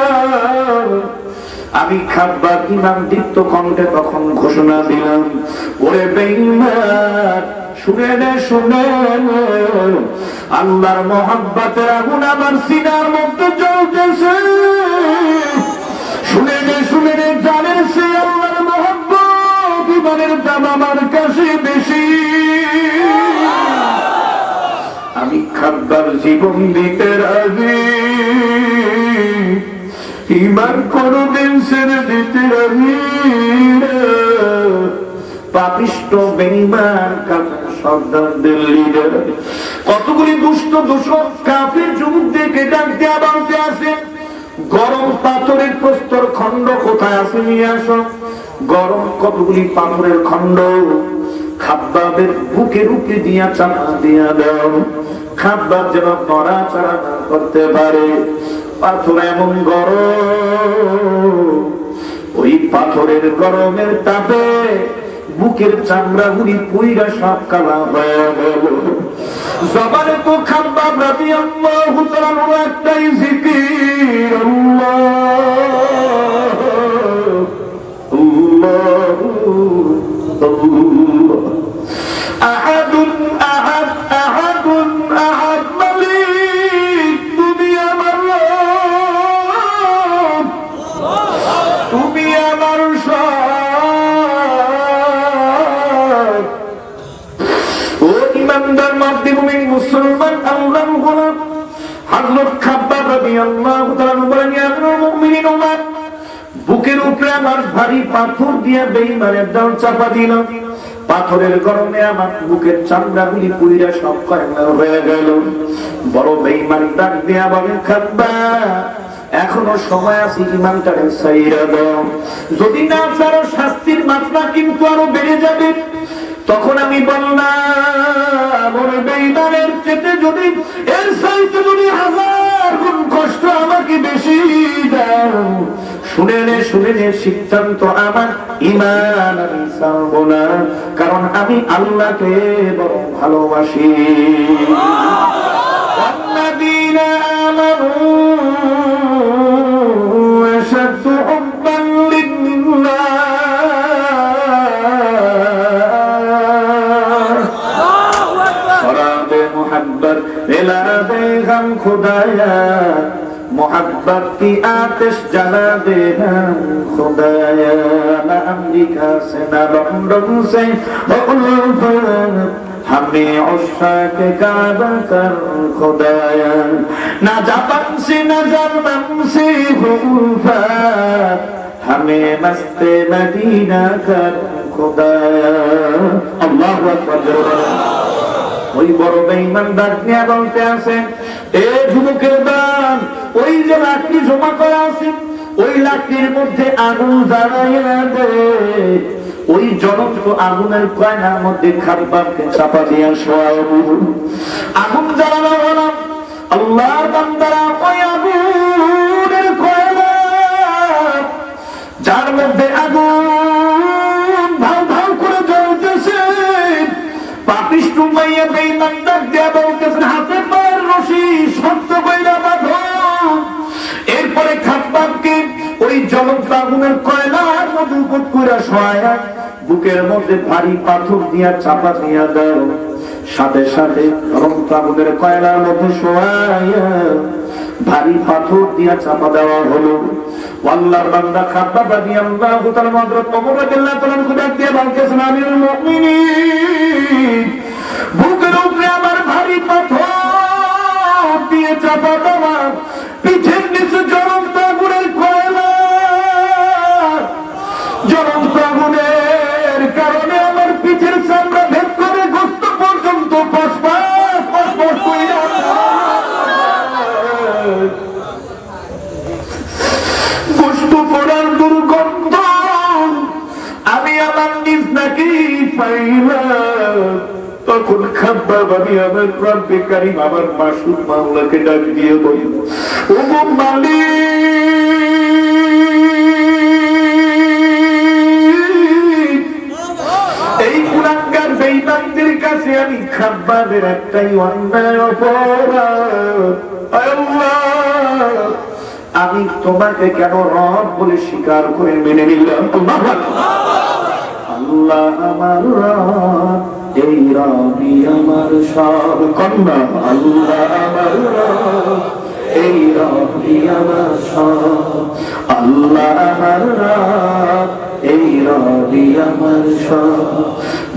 আমি খাব্বাব ঈমান দীপ্ত কণ্ঠে তখন ঘোষণা দিলাম, ওরে বেঈমান, শুনে নে শুনে, আল্লাহর মহব্বতের আগুন আমার সিনার মধ্যে জ্বলতেছে। শুনে নে শুনে নে, জানেন সে আল্লাহর মহব্বত ঈমানের দাম আমার কাছে বেশি। আমি খাব্বাব জীবন দিতে রাজি, ঈমান কোনদিন ছেড়ে দিতে রাজি না। পাপিষ্ট বেঈমান কাফের সর্দারদের লিডার কতগুলি দুষ্ট দূষণ কাফের যুবক দেখে ডাক দেয়া বলতে আসে, গরম পাথরের প্রস্তর খণ্ড কোথায় আছে নিয়ে আসো। গরম কতগুলি পাথরের খণ্ড খাব্বাবের বুকের উপরে দিয়া চাপা দিয়া দাও, খাব্বাব যেন নড়াচড়া না করতে পারে। পাথর এমন গরম, ওই পাথরের গরমের তাপে বুকের চামড়া গুলি পুইরা সব কালা হয়ে গেল। জবানে তো খাব্বাব রাদিয়াল্লাহু তাআলা একটাই জিকির, আল্লাহ আল্লাহ আল্লাহ, আহাদুন আহাদ আহাদুন আহাদ, মালিক তুমি আমার রব, তুমি আমার সব। ও ইমানদার মাতৃভূমির মুসলমান আল্লাহর গোলাম হযরত খাব্বাব রাদিয়াল্লাহু তাআলা বলেন, ইয়া আমিরুল মুমিনিন ওমর, বুকের উপরে আমার ভারী পাথর দিয়ে বেঈমানের দাও চাপা দিল। পাথরের গরমে আমার বুকের চামড়াগুলি পুইরা সব কয়লা হয়ে গেল। বড় বেঈমান ডাক দিয়া বলে, খাব্বাব, এখনো সময় আছে, ঈমানটারে ছাইরা দাও, যদি না ছাড়ো শাস্তির মাত্রা কিন্তু আরো বেড়ে যাবে। তখন আমি বললাম, ওরে বেঈমানের চেয়ে যদি এর চাইতে যদি 1000 গুণ কষ্ট আমাকে বেশি দাও, শুনে নে সিদ্ধান্ত আমার, ঈমান আমি ছাড়বো না, কারণ আমি আল্লাহকে বড় ভালোবাসি। والذين آمنوا أشد حبا لله, خراب محبت إلى غم خدایا, मोहब्बत की आतिश जला दे हम खुदाया, न अमेरिका से न लंदन से उल्फत, हमें उश्क़ काबा कर खुदाया, न जापान से न जर्मन से उल्फत, हमें मस्ते मदीना कर खुदाया। अल्लाहु अकबर। ওই বড় বেঈমান ডাক নিয়ে বলতে আছে, এ যুবকের দান, ওই যে লাকড়ি জমা করা আছে, ওই লাকড়ির মধ্যে আগুন জ্বালাইয়া দে, ওই জ্বলন্ত আগুনের কয়লার মধ্যে খাব্বাবকে চাপা দিয়া শোয়াবো। আগুন জ্বালানো হলো, আল্লাহর বান্দারা ওই আগুনের কয়লা যার মধ্যে আগুন ধাউ ধাউ করে জ্বলতেছে, পাপিষ্ঠ মাইয়া বেঈমান ডাক দিয়া বলতেছেন, হাতে পায়ের রশি শক্ত কইরা বাঁধো। এরপরে খাব্বাবকে ওই জ্বলন্ত আগুনের কয়লার মধ্যে উপর করে শোয়ায়া বুকের মধ্যে ভারী পাথর দিয়া চাপা দিয়া দাও। সাথে সাথে জ্বলন্ত আগুনের কয়লার মধ্যে শোয়ায়া ভারী পাথর দিয়া চাপা দেওয়া হলো। আল্লাহর বান্দা খাব্বাব রাদিয়াল্লাহু তাআলা হযরত ওমর রাদিয়াল্লাহু তাআলা ডাক দিয়ে বলতেছেন, আমিরুল মুমিনিন, বুকের উপরে আমার ভারী পাথর দিয়ে চাপা দেওয়া, পিঠের নিচে জ্বলন্ত আগুনের কয়লা, জ্বলন্ত আগুনের কারণে আমার পিঠের চামড়া ভেদ করে গোস্ত পর্যন্ত পসপস পসপস কইরা গোস্ত পড়ার দুর্গন্ধ আমি আমার নিজ নাকি পাইলাম। তখন খাব্বাব আমি আমার রব্বে কারীম আমার মাসুদ মাওলাকে ডাক দিয়ে বলি, ও মালিক, এই গুনাহগার বেঈমানদের কাছে আমি খাব্বাবের একটাই অন্যায় অপরাধ, আল্লাহ আমি তোমাকে কেন রব বলে স্বীকার করে মেনে নিলাম। আল্লাহ আমার রব, এই রবি আমার সব কন্যা, আল্লাহ আমার রব, এই রবি আমার সব, আল্লাহ আমার রব, এই রবি আমার সব।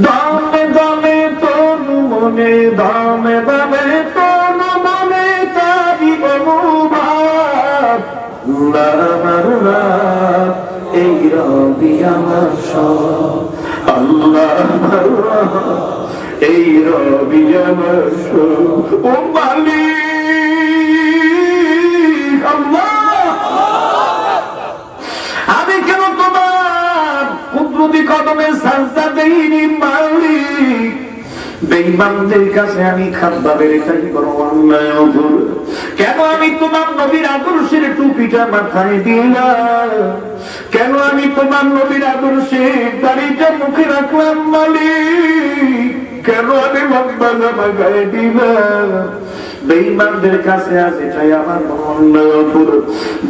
দামে দামে তোর মনে, দামে দামে তোর মনে তারি অনুভব, আল্লাহ আমার রব, এই রবি আমার সব, আল্লাহ আমার রব, এই রবি আমার সব। ও মালিক আল্লাহ, আমি কেন তোমার কুদরতি কদমে সাজদা দেইনি মালিক? বেঈমানদের কাছে আমি খাব্বাবের এটাই বড় অন্যায় অপরাধ। কেন আমি তোমার নবীর আদর্শের টুপিটা মাথায় দিলাম? কেন আমি তোমার নবীর আদর্শের দাড়িটা মুখে রাখলাম মালিক? কেন আমি লম্বা জামা গায়ে দিলাম? বেঈমানদের কাছে আছে চাই আমার অন্যায় অপরাধ।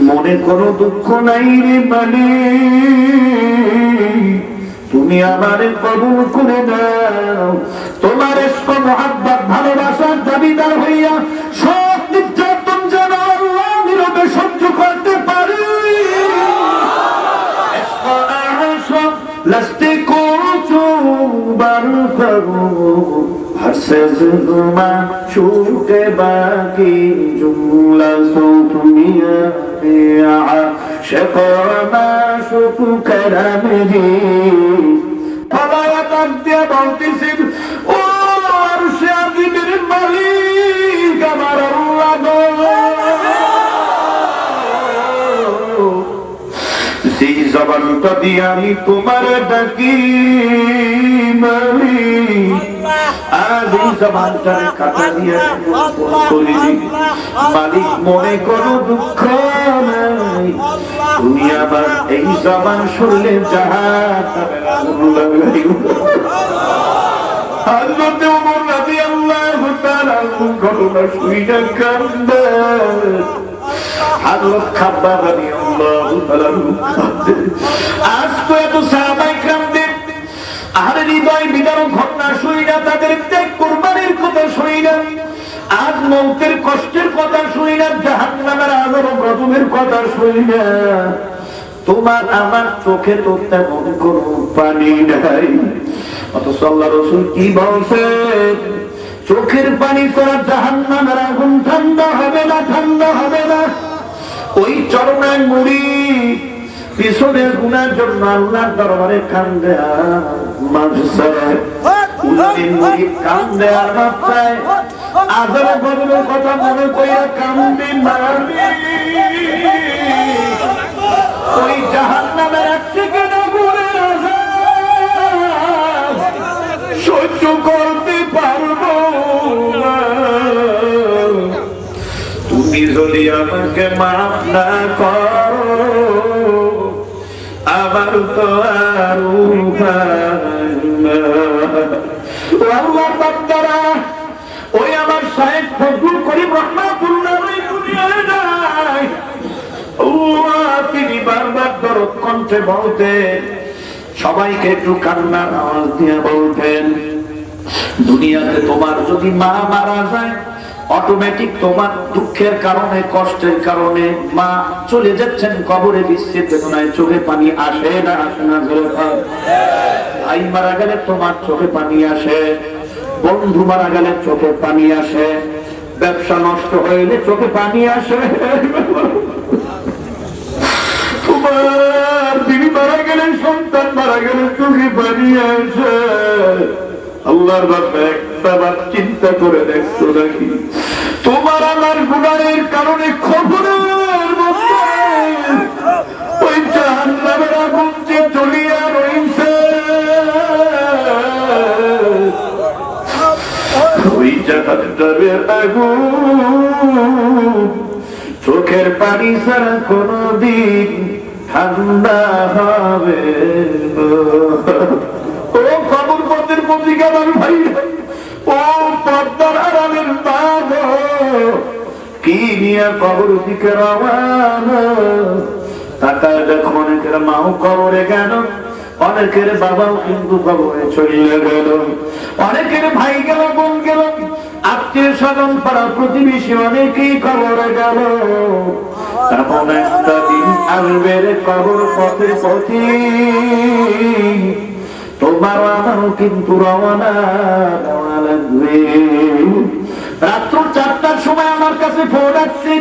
মনে কোনো দুঃখ নাই রে মালিক, তুমি আমারে কবুল করে দাও। তোমার ইশক মুহাব্বত ভালোবাসার দাবিদার হইয়া সব নির্যাতন যেন আল্লাহ নীরবে সহ্য করতে পারি। লাস্টে কোচো বারফরু हर से जुमा छूटे बाकी जुमला सो दुनिया में आशिकाना शुक्र करम जी फलाया तक दिया बोलती ओ अर्श अज़ीमेर मालिक আমার আল্লাহ গো, সেই জবানটা দিয়ে আমি তোমার ডাকি মালিক, আজ এই জবানটার কাটা দিয়ে মালিক মনে করো দুঃখ নাই, তুমি আবার এই জবান শুনলে জাহান্নামে হযরত ওমর রাদিয়াল্লাহু তাআলা ঘটনা শুনে কান্দে। হযরত খাব্বাব রাদিয়াল্লাহু তাআলা আজ তো এত সাহাবায়ে কেরামদের আহলে হৃদয় বিদারক ঘটনা শুনি না, তাদের ত্যাগ কুরবানির কথা শুনি না, আজ মৌতের কষ্টের কথা শুনি না, জাহান্নামের আযাব ও গজবের কথা শুনি না। তোমার আমার চোখে তো তেমন কোনো পানি নাই, অথচ আল্লাহ রাসূল কি বলছেন? চোখের পানি ছাড়া জাহান্নামের আগুন ঠান্ডা হবে না, ঠান্ডা হবে না। ওই চরণের মুড়ি পিছনের গুনার জন্য আল্লাহর দরবারে কান্দে আর মাঝসায় উল্লিন মুড়ি কান্দে আর মাথায় আযাব গজবের কথা মনে কইরা কান্দে মারবি। ওই জাহান্নামের এক সেকেন্ড আগুনের আযাব সহ্য করতে পারবো না। তুমি যদি আমাকে মাফ না করো আমার তো আর উপায় নাই। আল্লাহ বান্দারা, ওই আমার শায়েখ ফজলুল করিম রহমাতুল্লাহ আলাইহি দুনিয়ায় নাই। তিনি বারবার দরদ কণ্ঠে বলতেন, সবাইকে একটু কান্নার আওয়াজ দিয়ে বলতেন, দুনিয়াতে তোমার যদি মা মারা যায় অটোমেটিক তোমার দুঃখের কারণে কষ্টের কারণে মা চলে যাচ্ছেন কবরে, বিশ্বের বেদনায় চোখে পানি আসে না আসে না? ভাই মারা গেলে তোমার চোখে পানি আসে, বন্ধু মারা গেলে চোখে পানি আসে, ব্যবসা নষ্ট হইলে চোখে পানি আসে, তোমার তিনি মারা গেলে সন্তান মারা গেলে চোখে পানি আসে। আল্লাহর বাবা একটা বার চিন্তা করে দেখছো নাকি তোমার আমার গুনাহের কারণে খবরের মধ্যে ওই জাহান্নামের আগুন যে জ্বলিয়া রইছে, ওই জাহান্নামের আগুন চোখের পানি ছাড়া কোনদিন ঠান্ডা হবে ও কবর পথের পত্রিকার ভাই, ও পর্দার আড়ালের মা কি নিয়ে কবর দিকে রওনা। তাকায় দেখো অনেকের মাও কবরে গেল, অনেকের বাবাও কিন্তু কবরে চলে গেল, অনেকের ভাই গেল, বোন গেল, আত্মীয় স্বজন পাড়া প্রতিবেশী অনেকেই কবরে গেল। তেমন একটা দিন আসবে রে কবর পথে পথে তোমার আমারও কিন্তু রওনা দেওয়া লাগবে। রাত্র 4টার সময় আমার কাছে ফোন আসছে,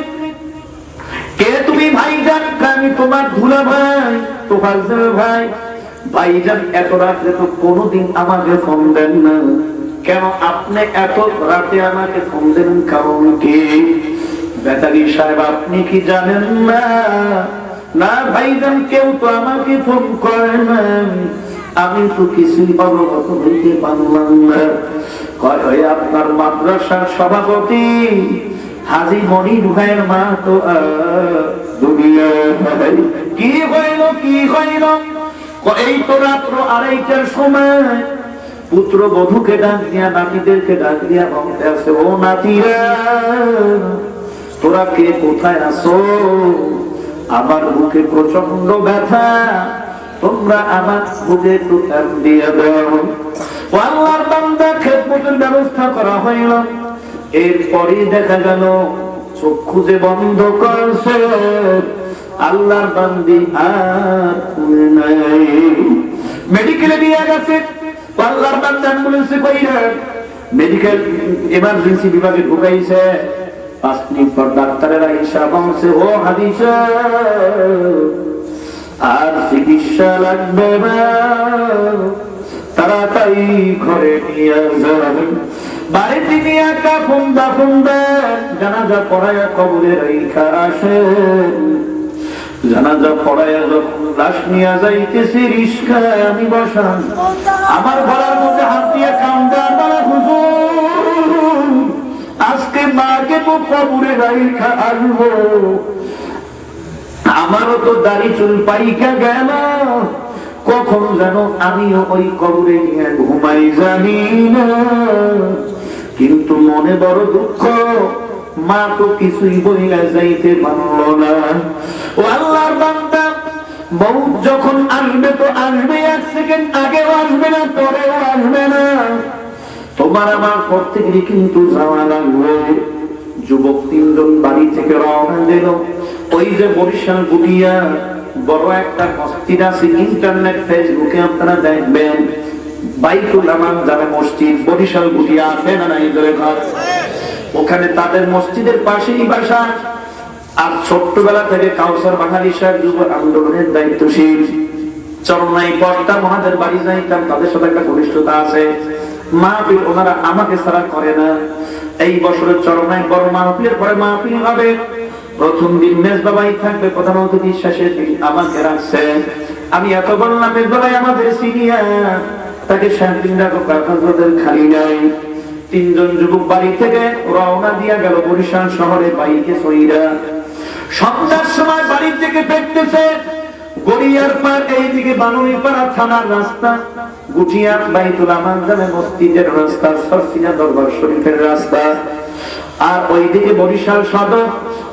কে তুমি? ভাইজান। আমি তোমার ধুলা ভাই, তোমার ভাই। ভাইজান এত রাত্রে তো কোনোদিন আমাকে ফোন দেন না, কেন আপনি এত রাতে আমাকে ফোন দেন কারণ কি? বেতারি সাহেব আপনি কি জানেন না? না ভাইজান, কেউ তো আমাকে ফোন করে না, আমি তো কিছুই অবগত হইতে পারলাম না। কয় আপনার মাদ্রাসার সভাপতি হাজী মনির ভাইয়ের মা তো দুনিয়ায়। কি হইল কি হইল? এই তো রাত্র 2:30টার সময় পুত্র বধূকে ডাক দিয়া, নাতিদেরকে ডাক দিয়া বলতে আছে, ও নাতিরা তোরা কে কোথায় আছো? আমার বুকে প্রচন্ড ব্যথা, তোমরা আমার বুকে একটু দিয়ে দাও। আল্লাহর বান্দা খেদমতের ব্যবস্থা করা হইল। এরপরই দেখা গেল চোখ খুঁজে বন্ধ করছে, আল্লাহর বান্দি আর শুনে নাই। মেডিকেলে নিয়ে গেছে, আল্লাহর বান্দা অ্যাম্বুলেন্সে কইরা মেডিকেল এমার্জেন্সি বিভাগে ঢুকাইছে। 5 মিনিট পর ডাক্তারেরা এসে বলছে, ও হাদিসা আর চিকিৎসা লাগবে না, তাড়াতাড়ি ঘরে নিয়ে যান। বাড়িতে নিয়ে কাফন দাফন দেন, জানাজা পড়ায়া কবরে রাইখা আসেন। জানাজা পড়ায়া যখন লাশ নিয়ে যাইতেছি রিস্কায় আমি বসান, আমার গলার মধ্যে হাত দিয়ে কান্দা, বলা হুজুর আজকে মাকে তো কবরে রাইখা আসবো, আমারও তো দাড়ি চুল পাইকা গেল, কখন যেন আমিও ওই কবরে নিয়ে ঘুমাই জানি না। কিন্তু মনে বড় দুঃখ, মা তো কিছুই বইলা যাইতে পারল না। ও আল্লাহর বান্দা, বউ যখন আসবে তো আসবে, 1 সেকেন্ড আগেও আসবে না, পরেও আসবে না। তোমার আমার প্রত্যেকেরই কিন্তু যাওয়া লাগবে। যুবক 3 জন বাড়ি থেকে রওনা দিল। ওই যে বরিশাল গুটিয়া বড় একটা মসজিদ আছে, ইন্টারনেট ফেসবুকে আপনারা দেখবেন, বাইতুল আমান জামে মসজিদ বরিশাল গুটিয়া আছে না নাই? ওখানে তাদের মসজিদের পাশেই বাসা। আর ছোট্টবেলা থেকে কাউসার বাঙালি সাহেব যুব আন্দোলনের দায়িত্বশীল, চরমাই পর্দা মহাদের বাড়ি যাইতাম, তাদের সাথে একটা ঘনিষ্ঠতা আছে। মাহফিল ওনারা আমাকে ছাড়া করে না। এই বছরের চরমাই বড় মাহফিলের পরে মাহফিল হবে। প্রথম দিন মেজবাবাই থাকবে, প্রধান অতিথি, শেষের দিন আমাকে রাখছে। আমি এত বললাম মেজবাবাই আমাদের সিনিয়র, তাকে 7 দিন রাখো, কাগজের খালি নাই। 3 জন যুবক বাড়ি থেকে রওনা দিয়া গেল বরিশাল শহরে বাইকে চইরা। সন্ধ্যার সময় বাড়ি থেকে ফিরতেছে, গড়িয়ার পার এইদিকে বানুড়িপাড়া থানার রাস্তা, গুটিয়া বাইতুল আমান জামে মসজিদের রাস্তা, সরসিনা দরবার শরীফের রাস্তা, আর ওইদিকে বরিশাল সদর,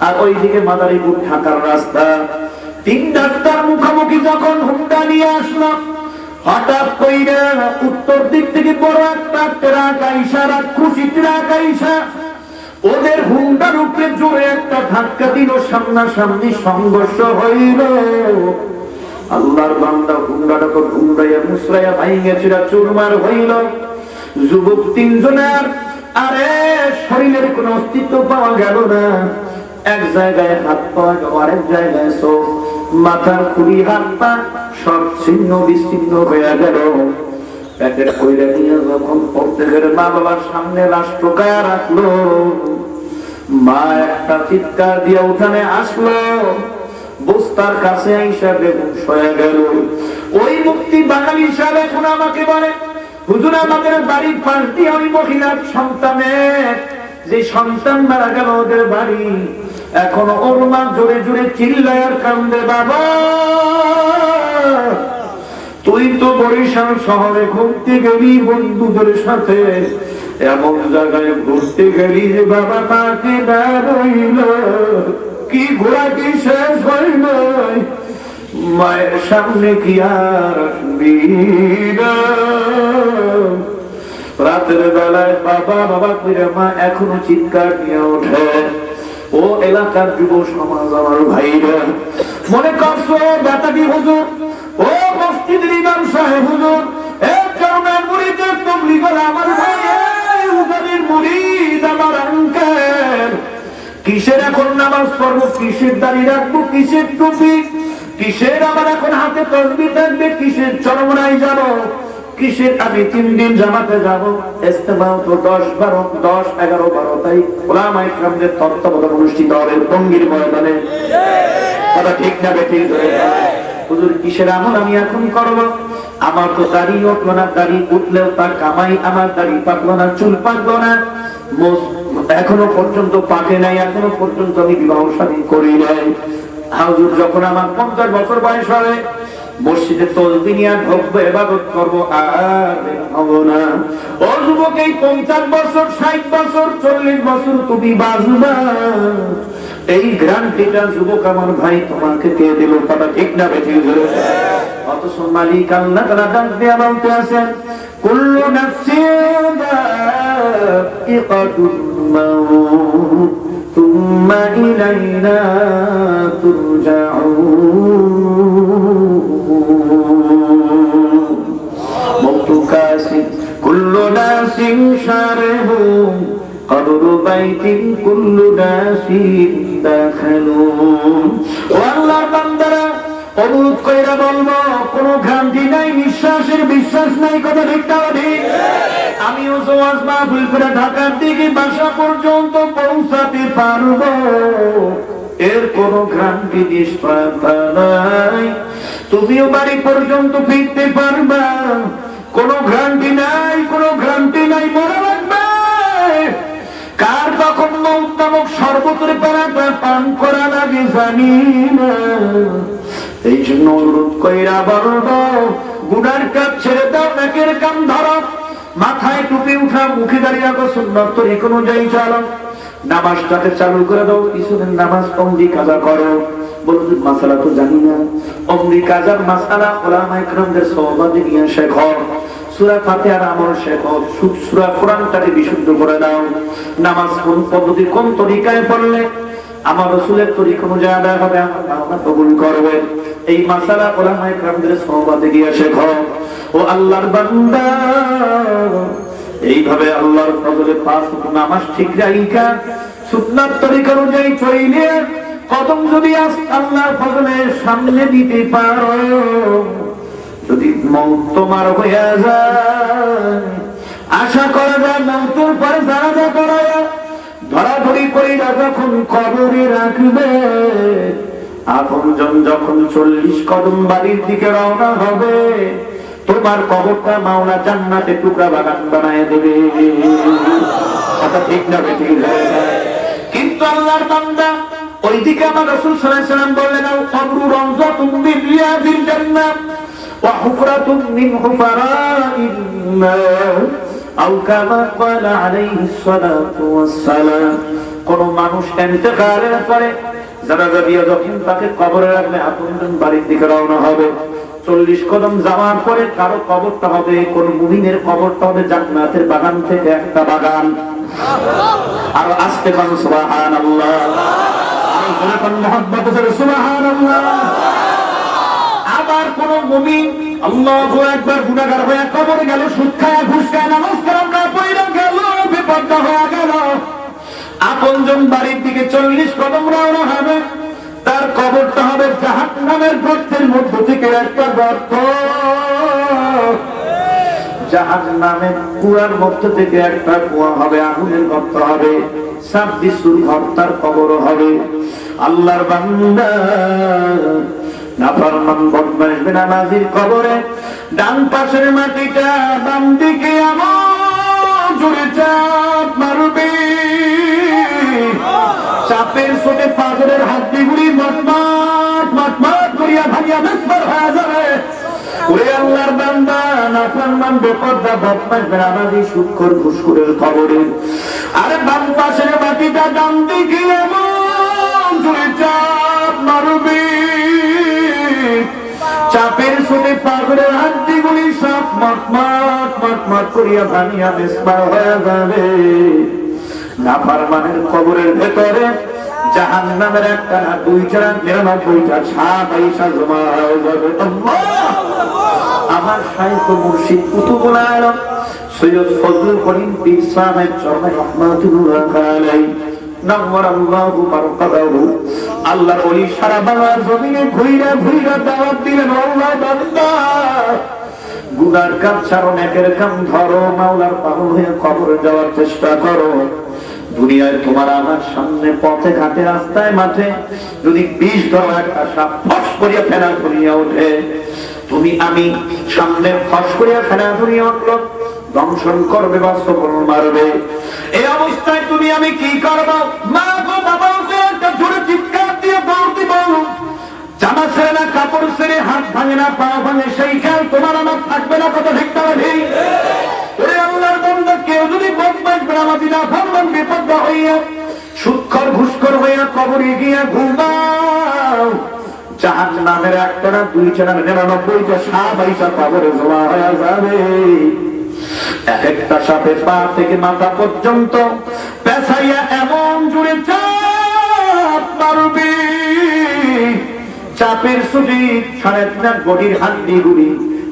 আর ওইদিকে মাদারীপুর ঢাকার রাস্তা। 3 রাস্তার মুখোমুখি যখন হুন্ডা নিয়ে আসলো, হঠাৎ কইরা উত্তর দিক থেকে বড় একটা ট্রাক আইসা, খুশি ট্রাক আইসা ওদের হুন্ডার উপরে জোরে একটা ধাক্কা দিল, সামনাসামনি সংঘর্ষ হইল। আল্লাহর বান্দা হুন্ডাটাকে ঘুমড়াইয়া মুসরাইয়া ভাইঙ্গেছিল, চুরমার হইল। যুবক 3 জনের আরে শরীরের কোন অস্তিত্ব পাওয়া গেল না। এক জায়গায় হাত পাওয়া গেল, আরেক জায়গায় চোখ, মাথার খুলি, হাত পা সব ছিন্ন বিচ্ছিন্ন হয়ে গেল। প্যাকেট কইরা নিয়ে যখন প্রত্যেকের মা বাবার সামনে লাশ টোকায়া রাখলো, মা একটা চিৎকার দিয়ে উঠানে আসলো, বস্তার কাছে আইসা বেগুন হয়ে গেল। ওই মুক্তি বাঙালি সাহেব এখন আমাকে বলে, হুজুর আমাদের বাড়ির পাশ দিয়ে ওই মহিলার সন্তানের যে সন্তান মারা গেল ওদের বাড়ি, এখন ওর মা জোরে জোরে চিল্লায় আর কান্দে, বাবা তুই তো বরিশাল শহরে ঘুরতে গেলি বন্ধুদের সাথে, এমন জায়গায় ঘুরতে গেলি যে বাবা মাকে না রইল, কি ঘোরা কি শেষ হইল, মায়ের সামনে কি আর আসবি না? রাতের বেলায় বাবা বাবা কইরা মা এখনো চিৎকার নিয়ে ওঠে। ও এলাকার যুব সমাজ আমার ভাইরা, মনে করছো বেতাবি হুজুর, ও মসজিদের ইমাম সাহেব হুজুর, এই কারণের মুরিদের তবলিগের আমার ভাই, এই হুজুরের মুরিদ আমার আঙ্কেল, কিসের এখন নামাজ পড়বো, কিসের দাড়ি রাখবো, কিসের টুপি, কিসের আমার এখন হাতে তসবিহ থাকবে, কিসের চরমনায় যাব, কিসের আমি 3 দিন জামাতে যাব। ইস্তেমাও তো 10-11-12 তারিখ ওলামায়ে কেরামদের তত্ত্বাবধানে অনুষ্ঠিত হবে টঙ্গীর ময়দানে। কথা ঠিক না বেঠিক ধরে হুজুর কিসের আমল আমি এখন করব? আমার তো দাড়ি উঠলো না, দাড়ি উঠলেও তার কামাই, আমার দাড়ি পাকলো না, চুল পাকলো না, এখনো পর্যন্ত পাকে নাই, এখনো পর্যন্ত আমি বিবাহ শাদী করি নাই। হুজুর যখন আমার 50 বছর বয়স হবে, মসজিদে তসবিহ নিয়ে ঢুকবো, ইবাদত করবো, আর হব না। ও যুবক, এই 50 বছর, 60 বছর, 40 বছর তুমি বাঁচবা, এই গ্যারান্টিটা যুবক আমার ভাই তোমাকে কে দিল? কথা ঠিক না বেঠিক? অথচ মালিক আল্লাহ তাআলা ডাক দিয়ে বলতে আছেন, কুল্লু নাফসিন যায়িকাতুল মাউত তুম্মা ইলাইনা তুরজাউন। মুক্তুকাসি কুল্লু নাসিন শারিবু কবরু বাইতিন কুল্লু নাসিন দাখালুন। ও আল্লাহর বান্দারা, অনুরোধ কইরা বলবো, কোন ভ্রান্তি নাই, নিঃশ্বাসের বিশ্বাস নাই, কথা ঠিক না ঠিক? আমিও ওয়াজ মাহফিল করে ঢাকার দিকে বাসা পর্যন্ত পৌঁছাতে পারবো, এর কোন ভ্রান্তি নিশ্চয়তা নাই। তুমিও বাড়ি পর্যন্ত ফিরতে পারবা, কোন ভ্রান্তি নাই, কোন ভ্রান্তি নাই। মনে রাখবে, কার কখন মৌত নামক শরবতের পানাটা পান করা লাগে জানি না। এই জন্য অনুরোধ কইরা বলবো, গুনার কাজ ছেড়ে দাও, নেকের কাম ধরো, মাথায় টুপি উঠা, মুখে দাঁড়িয়ে রাখো, সুন্নাত তরিকা অনুযায়ী চলো, নামাজটাকে চালু করে দাও, কিছুদিন নামাজ অমরি কাজা করো। বলুন মাসালা তো জানি না, অমরি কাজার মাসালা ওলামায়ে কেরামদের সহবতে নিয়ে শেখো, সূরা ফাতিহার আমল শেখো, সূরা কোরআনটাকে বিশুদ্ধ করে দাও, নামাজ কোন পদ্ধতি কোন তরিকায় পড়লে আমার রাসূলের তরিকা অনুযায়ী আদায় হবে, আল্লাহ কবুল করবে। এই মাসালা ওলামায়ে কেরামদের সহবতে গিয়ে শেখো। ও আল্লাহর বান্দা, এইভাবে আল্লাহর ফজলে 5 ওয়াক্ত নামাজ ঠিক রাইখা সুন্নাত তরিকা অনুযায়ী চলে কদম যদি আল্লাহর ফজলের সামনে দিতে পারো, যদি মওত তোমার হয়ে যায়, আশা করা যায় মওতের পরে জানাজা করায়া ধরাধরি করে যখন কবরে রাখবে, আপনজন যখন 40 কদম বাড়ির দিকে রওনা হবে, তোমার কবরটা মাওলা জান্নাতে টুকরা বাগান বানায় দেবে। কথা ঠিক না ঠিক? কিন্তু আল্লাহর বান্দা ওইদিকে আমার রাসূল সাল্লাল্লাহু আলাইহি ওয়াসাল্লাম বললেন, আল কবরু রাওযাতুন মিন রিয়াদিল জান্নাহ ওয়া হুফরাতুন মিন হুফারাইন নার আও কামা ক্বালা আলাইহিস সালাতু ওয়াস সালাম। কোন মানুষ ইন্তেকালের পরে জানাজা দিয়ে যখন তাকে কবরে রাখবে, আপনজন বাড়ির দিকে রওনা হবে। 40 কদম যাওয়ার পরে কারো কবরটা হবে, কোন মুমিনের কবরটা হবে জান্নাতের বাগান থেকে একটা বাগান। আর আস্তে কোন সুবহানাল্লাহ, আর জোরে কোন মুহাব্বত করে সুবহানাল্লাহ। আবার কোন মুমিন আল্লাহু আকবার গুনাহগার হয়ে কবরে গেল, সুদ খায় ঘুষ খায় নামাজ কালাম না পড়ে গেল, বিপদটা হয়ে গেল। আপনজন বাড়ির দিকে 40 কদম রওনা হবে, তার কবরটা হবে জাহান্নামের গর্তের মধ্য থেকে একটা গর্ত, জাহান্নামের কুয়ার মধ্য থেকে একটা কুয়া হবে, আগুনের গর্ত হবে, 26 ঘর তার কবর হবে। আল্লাহর বান্দা নাফরমান বদমাইশ বেনামাজির কবরে ডান পাশের মাটিটা বাম দিকে এমন জোরে চাপ মারবে, চাপের সোটে পাথরের হাড্ডিগুলি মটমট মটমট করিয়া ভাঙিয়া বিস্ফোর হয়ে যাবে। ওরে আল্লাহর বান্দা নাফরমান বেপরদা বদমাইশ বেনামাজি সুদখোর ঘুষখোরের কবরে আরে বাম পাশের মাটিটা ডান দিকে এমন জোরে চাপ মারবে, চাপের সোটে পাথরের হাড্ডিগুলি সব মটমট মটমট করিয়া ভাঙিয়া বিস্ফোর হয়ে যাবে। নাফরমানের কবরের ভেতরে জাহান্নামের একটা না, 299টা সাপ আইসা জমা হয়ে যাবে। আমার শাইখ মুর্শিদ কুতুবুল আলম সৈয়দ ফজলুল করিম পীর সাহেব চরমে রহমাতুল্লাহ আলাইহি নওয়ারাল্লাহু বারাকাতুহু আল্লাহর ওলি সারা বাংলার জমিনে ঘুইরা ঘুইরা দাওয়াত দিলেন, আল্লাহ বান্দা গুনার কাজ ছাড়ো, নেকের কাম ধরো, মাওলার পাগল হয়ে কবরে যাওয়ার চেষ্টা করো। দুনিয়ায় তোমার আমার সামনে পথে ঘাটে রাস্তায় মাঠে যদি 20 ধরো একটা সাপ ফস করিয়া ফেনা করিয়া ওঠে, তুমি আমি সামনে ফস করিয়া ফেনা করিয়া উঠলো, দংশন করবে বা সবল মারবে। এই অবস্থায় তুমি আমি কি করবো? মা গো বাবা গো একটা জোরে চিৎকার দিয়ে বলতে বলো, জামা ছেড়ে না, কাপড় ছেড়ে, হাত ভাঙে না, পা ভাঙে, সেই খেয়াল তোমার আমার থাকবে না। কত ঠিক না ঠিক? ওরে আল্লাহর বান্দা, কেউ যদি বদমাইশ বেনামাজি নাফরমান বেপরদা হইয়া সুদখোর ঘুষখোর হইয়া কবরে গিয়া ঘুমাও, জাহান্নামের একটা না, 299টা সাপ আইসা কবরে জমা হয়ে যাবে। এক একটা সাপের পা থেকে মাথা পর্যন্ত পেঁচাইয়া এমন জোরে চাপ মারবে, চাপের সুটি 3.5 বডির হাড্ডিগুলি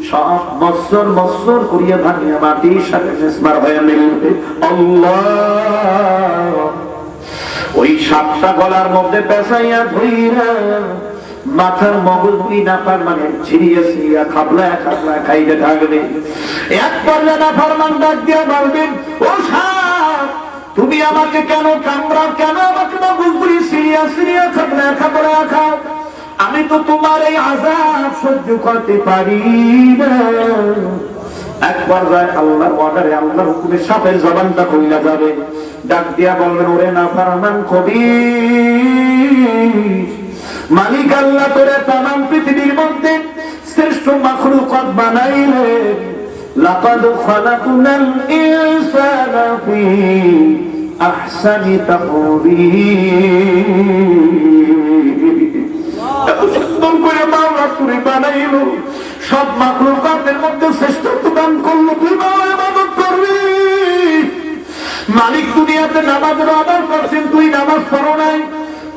সব মৎসর মৎসর করিয়া ভাঙিয়া মাটির সাথে মিসমার হয়ে মিলবে। আল্লাহ ওই সাপটা গলার মধ্যে পেঁচাইয়া ধইরা মাথার মগজগুলি নাফরমানের ছিড়িয়া ছিড়িয়া খাবলায় খাবলায় খাইতে থাকবে। এক পর্যায়ে নাফরমান ডাক দিয়া বলবেন, ও সাপ তুমি আমাকে কেন কামড়াও, কেন আমাকে মগজগুলি ছিড়িয়া ছিড়িয়া খাবলায় খাবলায় খাও? আমি তো তোমার এই আযাব সহ্য করতে পারি না। এক পর্যায়ে আল্লাহর অর্ডারে, আল্লাহর হুকুমে সাপের জবানটা খুলে যাবে, ডাক দিয়া বলবেন, ওরে নাফরমান কবির, মালিক আল্লাহ তোরে তামাম পৃথিবীর মধ্যে শ্রেষ্ঠ মাখলুকাত বানাইলেন, লাকাদ খালাকনাল ইনসানা ফি আহসানি তাকওয়ীম। এত সুন্দর করে মাওলা তোরে বানাইলো, সব মাখলুকাতের মধ্যে শ্রেষ্ঠত্ব দান করলো, তুই মাওলার ইবাদত করবি। মালিক দুনিয়াতে নামাজের অর্ডার করছেন, তুই নামাজ পড়ো নাই,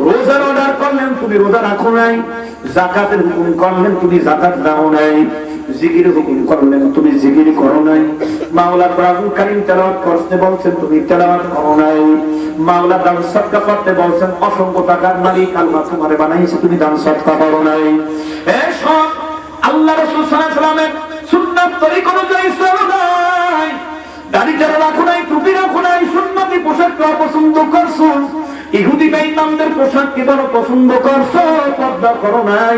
রোজার অর্ডার করলেন, তুমি রোজা রাখো নাই, যাকাতের হুকুম করলেন, তুমি যাকাত দাও নাই, জিকির হুকুম করলেন, তুমি জিকির করো নাই, মাওলা কোরআনুল কারীম তেলাওয়াত করতে বলছেন, তুমি তেলাওয়াত করো নাই, মাওলা দান সদকা করতে বলছেন, অসংখ্য টাকার মালিক আল্লাহ তোমারে বানাইছে, তুমি দান সদকা করো নাই। এই সব আল্লাহ রাসূল সাল্লাল্লাহু আলাইহি ওয়াসাল্লামের সুন্নাত তরিকা অনুযায়ী চলো নাই, দাড়ি চারা রাখো নাই, টুপি রাখো নাই, সুন্নতি পোশাক পছন্দ করছো, ইহুদি বেঈমানদের পোশাক কি বড় পছন্দ করছো, পর্দা করো নাই,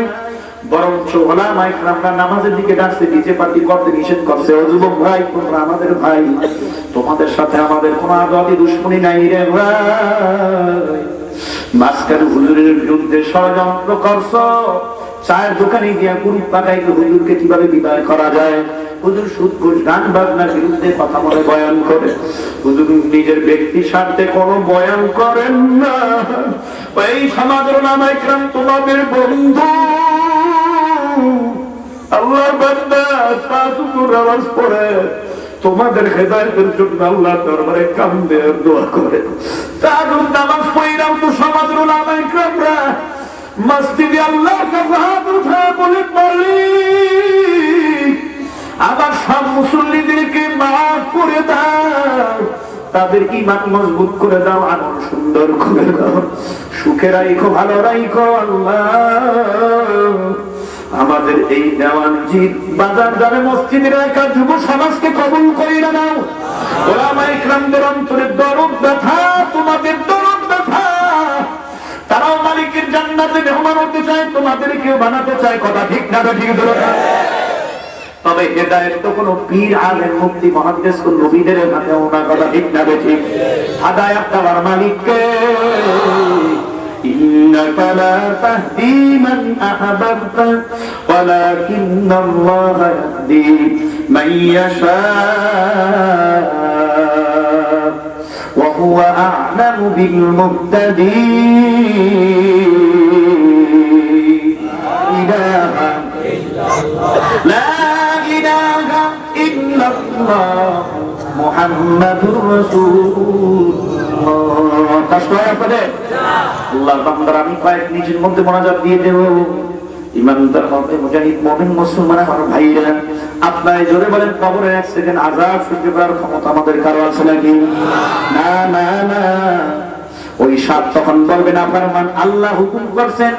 বরঞ্চ ওলামায়ে কেরামরা নামাজের দিকে ডাকছে, ডিজে পার্টি করতে নিষেধ করছে। ও যুবক ভাই, তোমরা আমাদের ভাই, তোমাদের সাথে আমাদের কোনো আদতি দুশমনি নাই রে ভাই। মাঝখানে হুজুরের বিরুদ্ধে ষড়যন্ত্র করছো, চায়ের দোকানে গিয়া গ্রুপ পাকাইতে হুজুরকে কিভাবে বিদায় করা যায়, হুজুর সুদ ঘুষ গান বাজনার বিরুদ্ধে কথা বলে বয়ান করে, হুজুর নিজের ব্যক্তি স্বার্থে কোনো বয়ান করেন না। এই সমাজের ওলামায়ে কেরাম তোমাদের বন্ধু, আল্লাহর বান্দা পাঁচ ওয়াক্ত নামাজ পড়ে তোমাদের হেদায়েতের জন্য আল্লাহর দরবারে কান্দে আর দোয়া করে। তাহাজ্জুদ নামাজ পড়াও তো সমাজের ওলামায়ে কেরামরা মসজিদে আল্লাহর কাছে হাত উঠায় বলে মালিক আবার সব মুসল্লিদেরকে মাফ করে দাও, তাদের ঈমান মজবুত করে দাও, আমল সুন্দর করে দাও, সুখে রাখো, ভালো রাখো আল্লাহ। আমাদের এই দেওয়ানজি বাজার জানে মসজিদের একা যুব সমাজকে কবুল করিয়া নাও। ওলামায়ে কেরামদের অন্তরে দরদ ব্যথা, তোমাদের দরদ ব্যথা, তারাও মালিকের জান্নাতে মেহমান হতে চায়, তোমাদেরকেও বানাতে চায়। কথা ঠিক না? ঠিক ধরো। তবে হেদায়েত তো কোনো পীর আলেম মুফতি মুহাদ্দিস কোন নবীদের হাতেও না। কথা ঠিক না? ঠিক। হেদায়েত দেওয়ার মালিককে। إنك لا تهدي من أحببت ولكن الله يهدي من يشاء وهو أعلم بالمهتدين. لا إله إلا الله محمد رسول الله. আল্লাহর বান্দারা, আমি কয়েক নিজের মধ্যে মোনাজাত দিয়ে দেব। ইমানদার হবে মুজাহিদ মুমিন মুসলমান আমার ভাইরা, আপনারা জোরে বলেন, কবরের এক সেকেন্ড আযাব সহ্য করার ক্ষমতা আমাদের কারো আছে নাকি? না না না। ওই সাপ তখন বলবেন, আফরমান আল্লাহ হুকুম করছেন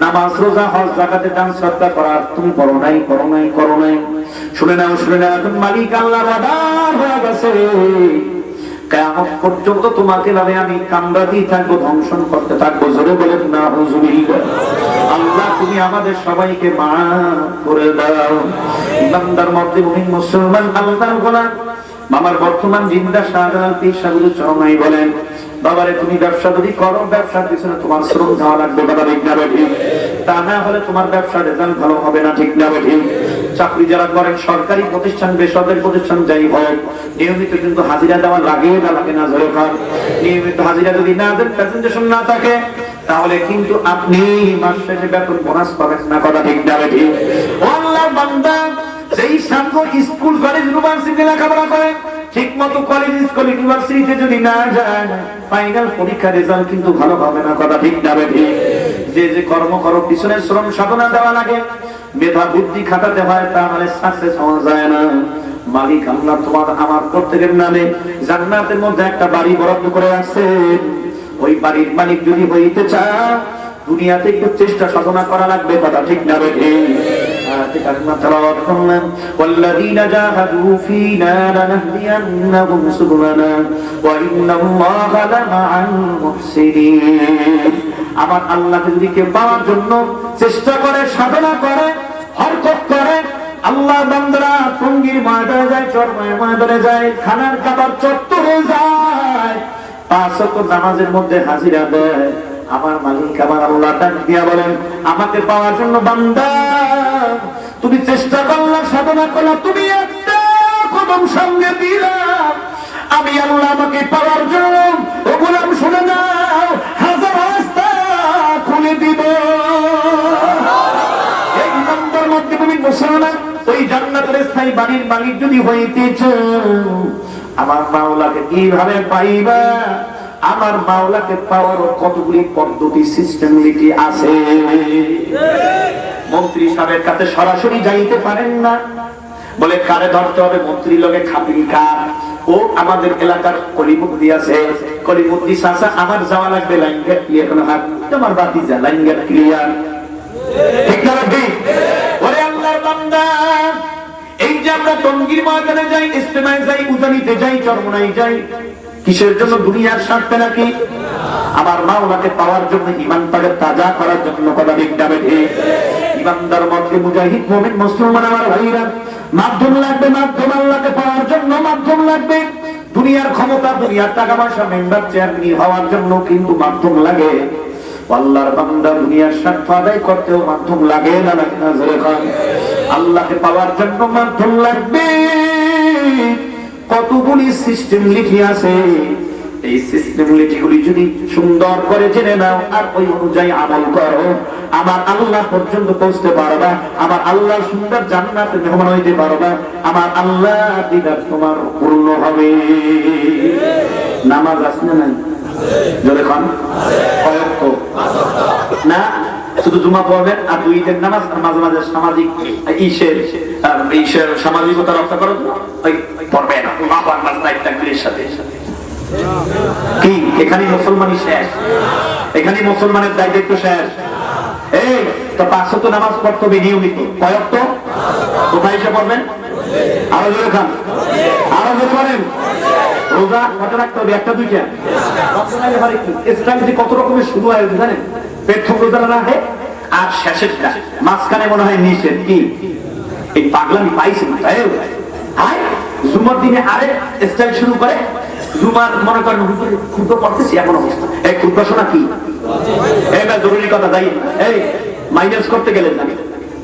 নামাজ রোজা হজ যাকাতে দান সদকা করার, তুমি করো নাই করো নাই করো নাই। শুনে নাও শুনে নাও, এখন মালিক আল্লাহর অর্ডার হয়ে গেছে, কিয়ামত পর্যন্ত তোমাকে ভাবে আমি কামড়াতেই থাকবো, ধ্বংসন করতে থাকবো। জোরে বলেন না হুজুরিল্লাহ। আল্লাহ তুমি আমাদের সবাইকে মাফ করে দাও। ইমানদার মধ্যে মুমিন মুসলমান আল্লাহর গোলাম আমার বর্তমান জিন্দা শাহজালাল পীর সাহেব চরমাই বলেন, বাবারে তুমি ব্যবসা যদি করো, ব্যবসার পিছনে তোমার শ্রম দেওয়া লাগবে। কথা ঠিক না ঠিক? তা না হলে তোমার ব্যবসার রেজাল্ট ভালো হবে না। ঠিক না ঠিক? চাকরি যারা করেন, সরকারি প্রতিষ্ঠান বেসরকারি প্রতিষ্ঠান যাই হোক, নিয়মিত কিন্তু হাজিরা দেওয়া লাগে না লাগে না? জোরে খান। নিয়মিত হাজিরা যদি না দেন, প্রেজেন্টেশন না থাকে, তাহলে কিন্তু আপনি মাস শেষে বেতন বোনাস পাবেন না। কথা ঠিক না ঠিক? আল্লাহর বান্দা, সেই ছাত্র স্কুল কলেজ ইউনিভার্সিটি লেখাপড়া করে, ঠিক মতো কলেজ স্কুল ইউনিভার্সিটিতে যদি না যায়, ফাইনাল পরীক্ষার রেজাল্ট কিন্তু ভালো হবে না। কথা ঠিক না ঠিক? যে যে কর্ম করো, পিছনে শ্রম সাধনা দেওয়া লাগে, মেধা বুদ্ধি খাটাতে হয়, তাহলে সাকসেস হওয়া যায় না। মালিক আল্লাহ তোমার আমার প্রত্যেকের নামে জান্নাতের মধ্যে একটা বাড়ি বরাদ্দ করে রাখছেন। ওই বাড়ির মালিক যদি হইতে চাও, দুনিয়াতে একটু চেষ্টা সাধনা করা লাগবে। কথা ঠিক না ঠিক? والذين جاهدوا فينا لنهدينهم سبلنا وإن الله لمع المحسنين. আমার আল্লাহকে যদি কেউ পাওয়ার জন্য চেষ্টা করে, সাধনা করে, হরকত করে, আল্লাহ বান্দারা টঙ্গীর ময়দানে যায়, চরমায় ময়দানে যায়, খানার কাবার চত্বরে যায়, 5 ওয়াক্ত নামাজের মধ্যে হাজিরা দেয়, আমার মালিক আমার আল্লাহ ডাক দিয়া বলেন, আমাকে পাওয়ার জন্য বান্দা তুমি চেষ্টা করলা, সাধনা করলা, তুমি একটা কদম সঙ্গে দিলা, আমি আল্লাহ আমাকে পাওয়ার জন্য ও গোলাম শুনে নাও, হাজার রাস্তা খুলে দিব। এই নাম্বার মধ্যে তুমি মুসলমান, ওই জান্নাতের স্থায়ী বাড়ির মালিক যদি হইতে চাও, আমার মাওলাকে কিভাবে পাইবা? আমার মাওলাকে পাওয়ার কতগুলি পদ্ধতি সিস্টেমলিটি আছে। মন্ত্রী সাহেবের কাছে সরাসরি যাইতে পারেন না, বলে কারে ধরতে হবে? মন্ত্রী লগে খাপিল কার? ও আমাদের এলাকার কলিমুদ্দি আছে, কলিমুদ্দি চাচা আমার যাওয়া লাগবে, লাইন গেট ক্লিয়ার কোনো হাত, তোমার বাতি যা, লাইন গেট ক্লিয়ার। ঠিক না ঠিক? ওরে আল্লাহর বান্দা, এই যে আমরা টঙ্গীর ময়দানে যাই, ইস্তেমায় যাই, উজানিতে যাই, চরমনাই যাই, কিসের জন্য? দুনিয়ার স্বার্থে নাকি? আমার মাওলাকে পাওয়ার জন্য, ঈমানটাকে তাজা করার জন্য। কথা ঠিক না ঠিক? ইমানদার মধ্যে মুজাহিদ মুমিন মুসলমান আমার ভাইরা, মাধ্যম লাগবে, মাধ্যম আল্লাহকে পাওয়ার জন্য মাধ্যম লাগবে। দুনিয়ার ক্ষমতা, দুনিয়ার টাকা পয়সা, মেম্বার চেয়ারম্যান হওয়ার জন্য কিন্তু মাধ্যম লাগে। আল্লাহর বান্দা দুনিয়ার স্বার্থ আদায় করতেও মাধ্যম লাগে না, লাগে না? জোরে বলেন। আল্লাহকে পাওয়ার জন্য মাধ্যম লাগবে। কতগুলি সিস্টেম লিখে আছে, এই সিস্টেম লিখিগুলি যদি সুন্দর করে জেনে নাও আর ওই অনুযায়ী আমল করো, আমার আল্লাহ পর্যন্ত পৌঁছতে পারবা, আমার আল্লাহ সুন্দর জান্নাতে মেহমান হইতে পারবা, আমার আল্লাহ দিদার তোমার পূর্ণ হবে। নামাজ আছে না নাই? জোরে খান। কয়েক না শুধু জুমা পড়বেন আর দুই ঈদের নামাজ, আর মাঝে মাঝে সামাজিক ঈশের সামাজিকতা রক্ষা করো, ওই পড়বেন তাকবীরের সাথে। কি এখানে মুসলমানই শেষ? এখানে মুসলমানের দায়িত্ব শেষ? এই তো 5 ওয়াক্ত নামাজ পড়তে হবে নিয়মিত। কয় ওয়াক্ত? কোথায় এসে পড়বেন? আরো জোরে খান, আরো জোরে বলেন। রোজা কত রাখতে হবে? একটা দুইটা? ইসলামে কত রকমের শুরু হয় জানেন? প্রথম রোজা রাখে আর শেষেরটা, মাঝখানে মনে হয় নিষেধ। কি এই পাগলামি পাইছে? জুমার দিনে আরেক স্টাইল শুরু করে। জুমার মনে করেন খুব পড়তেছি এমন অবস্থা, এই খুব শোনা কি এবার জরুরি কথা, যাই এই মাইনাস করতে গেলেন না,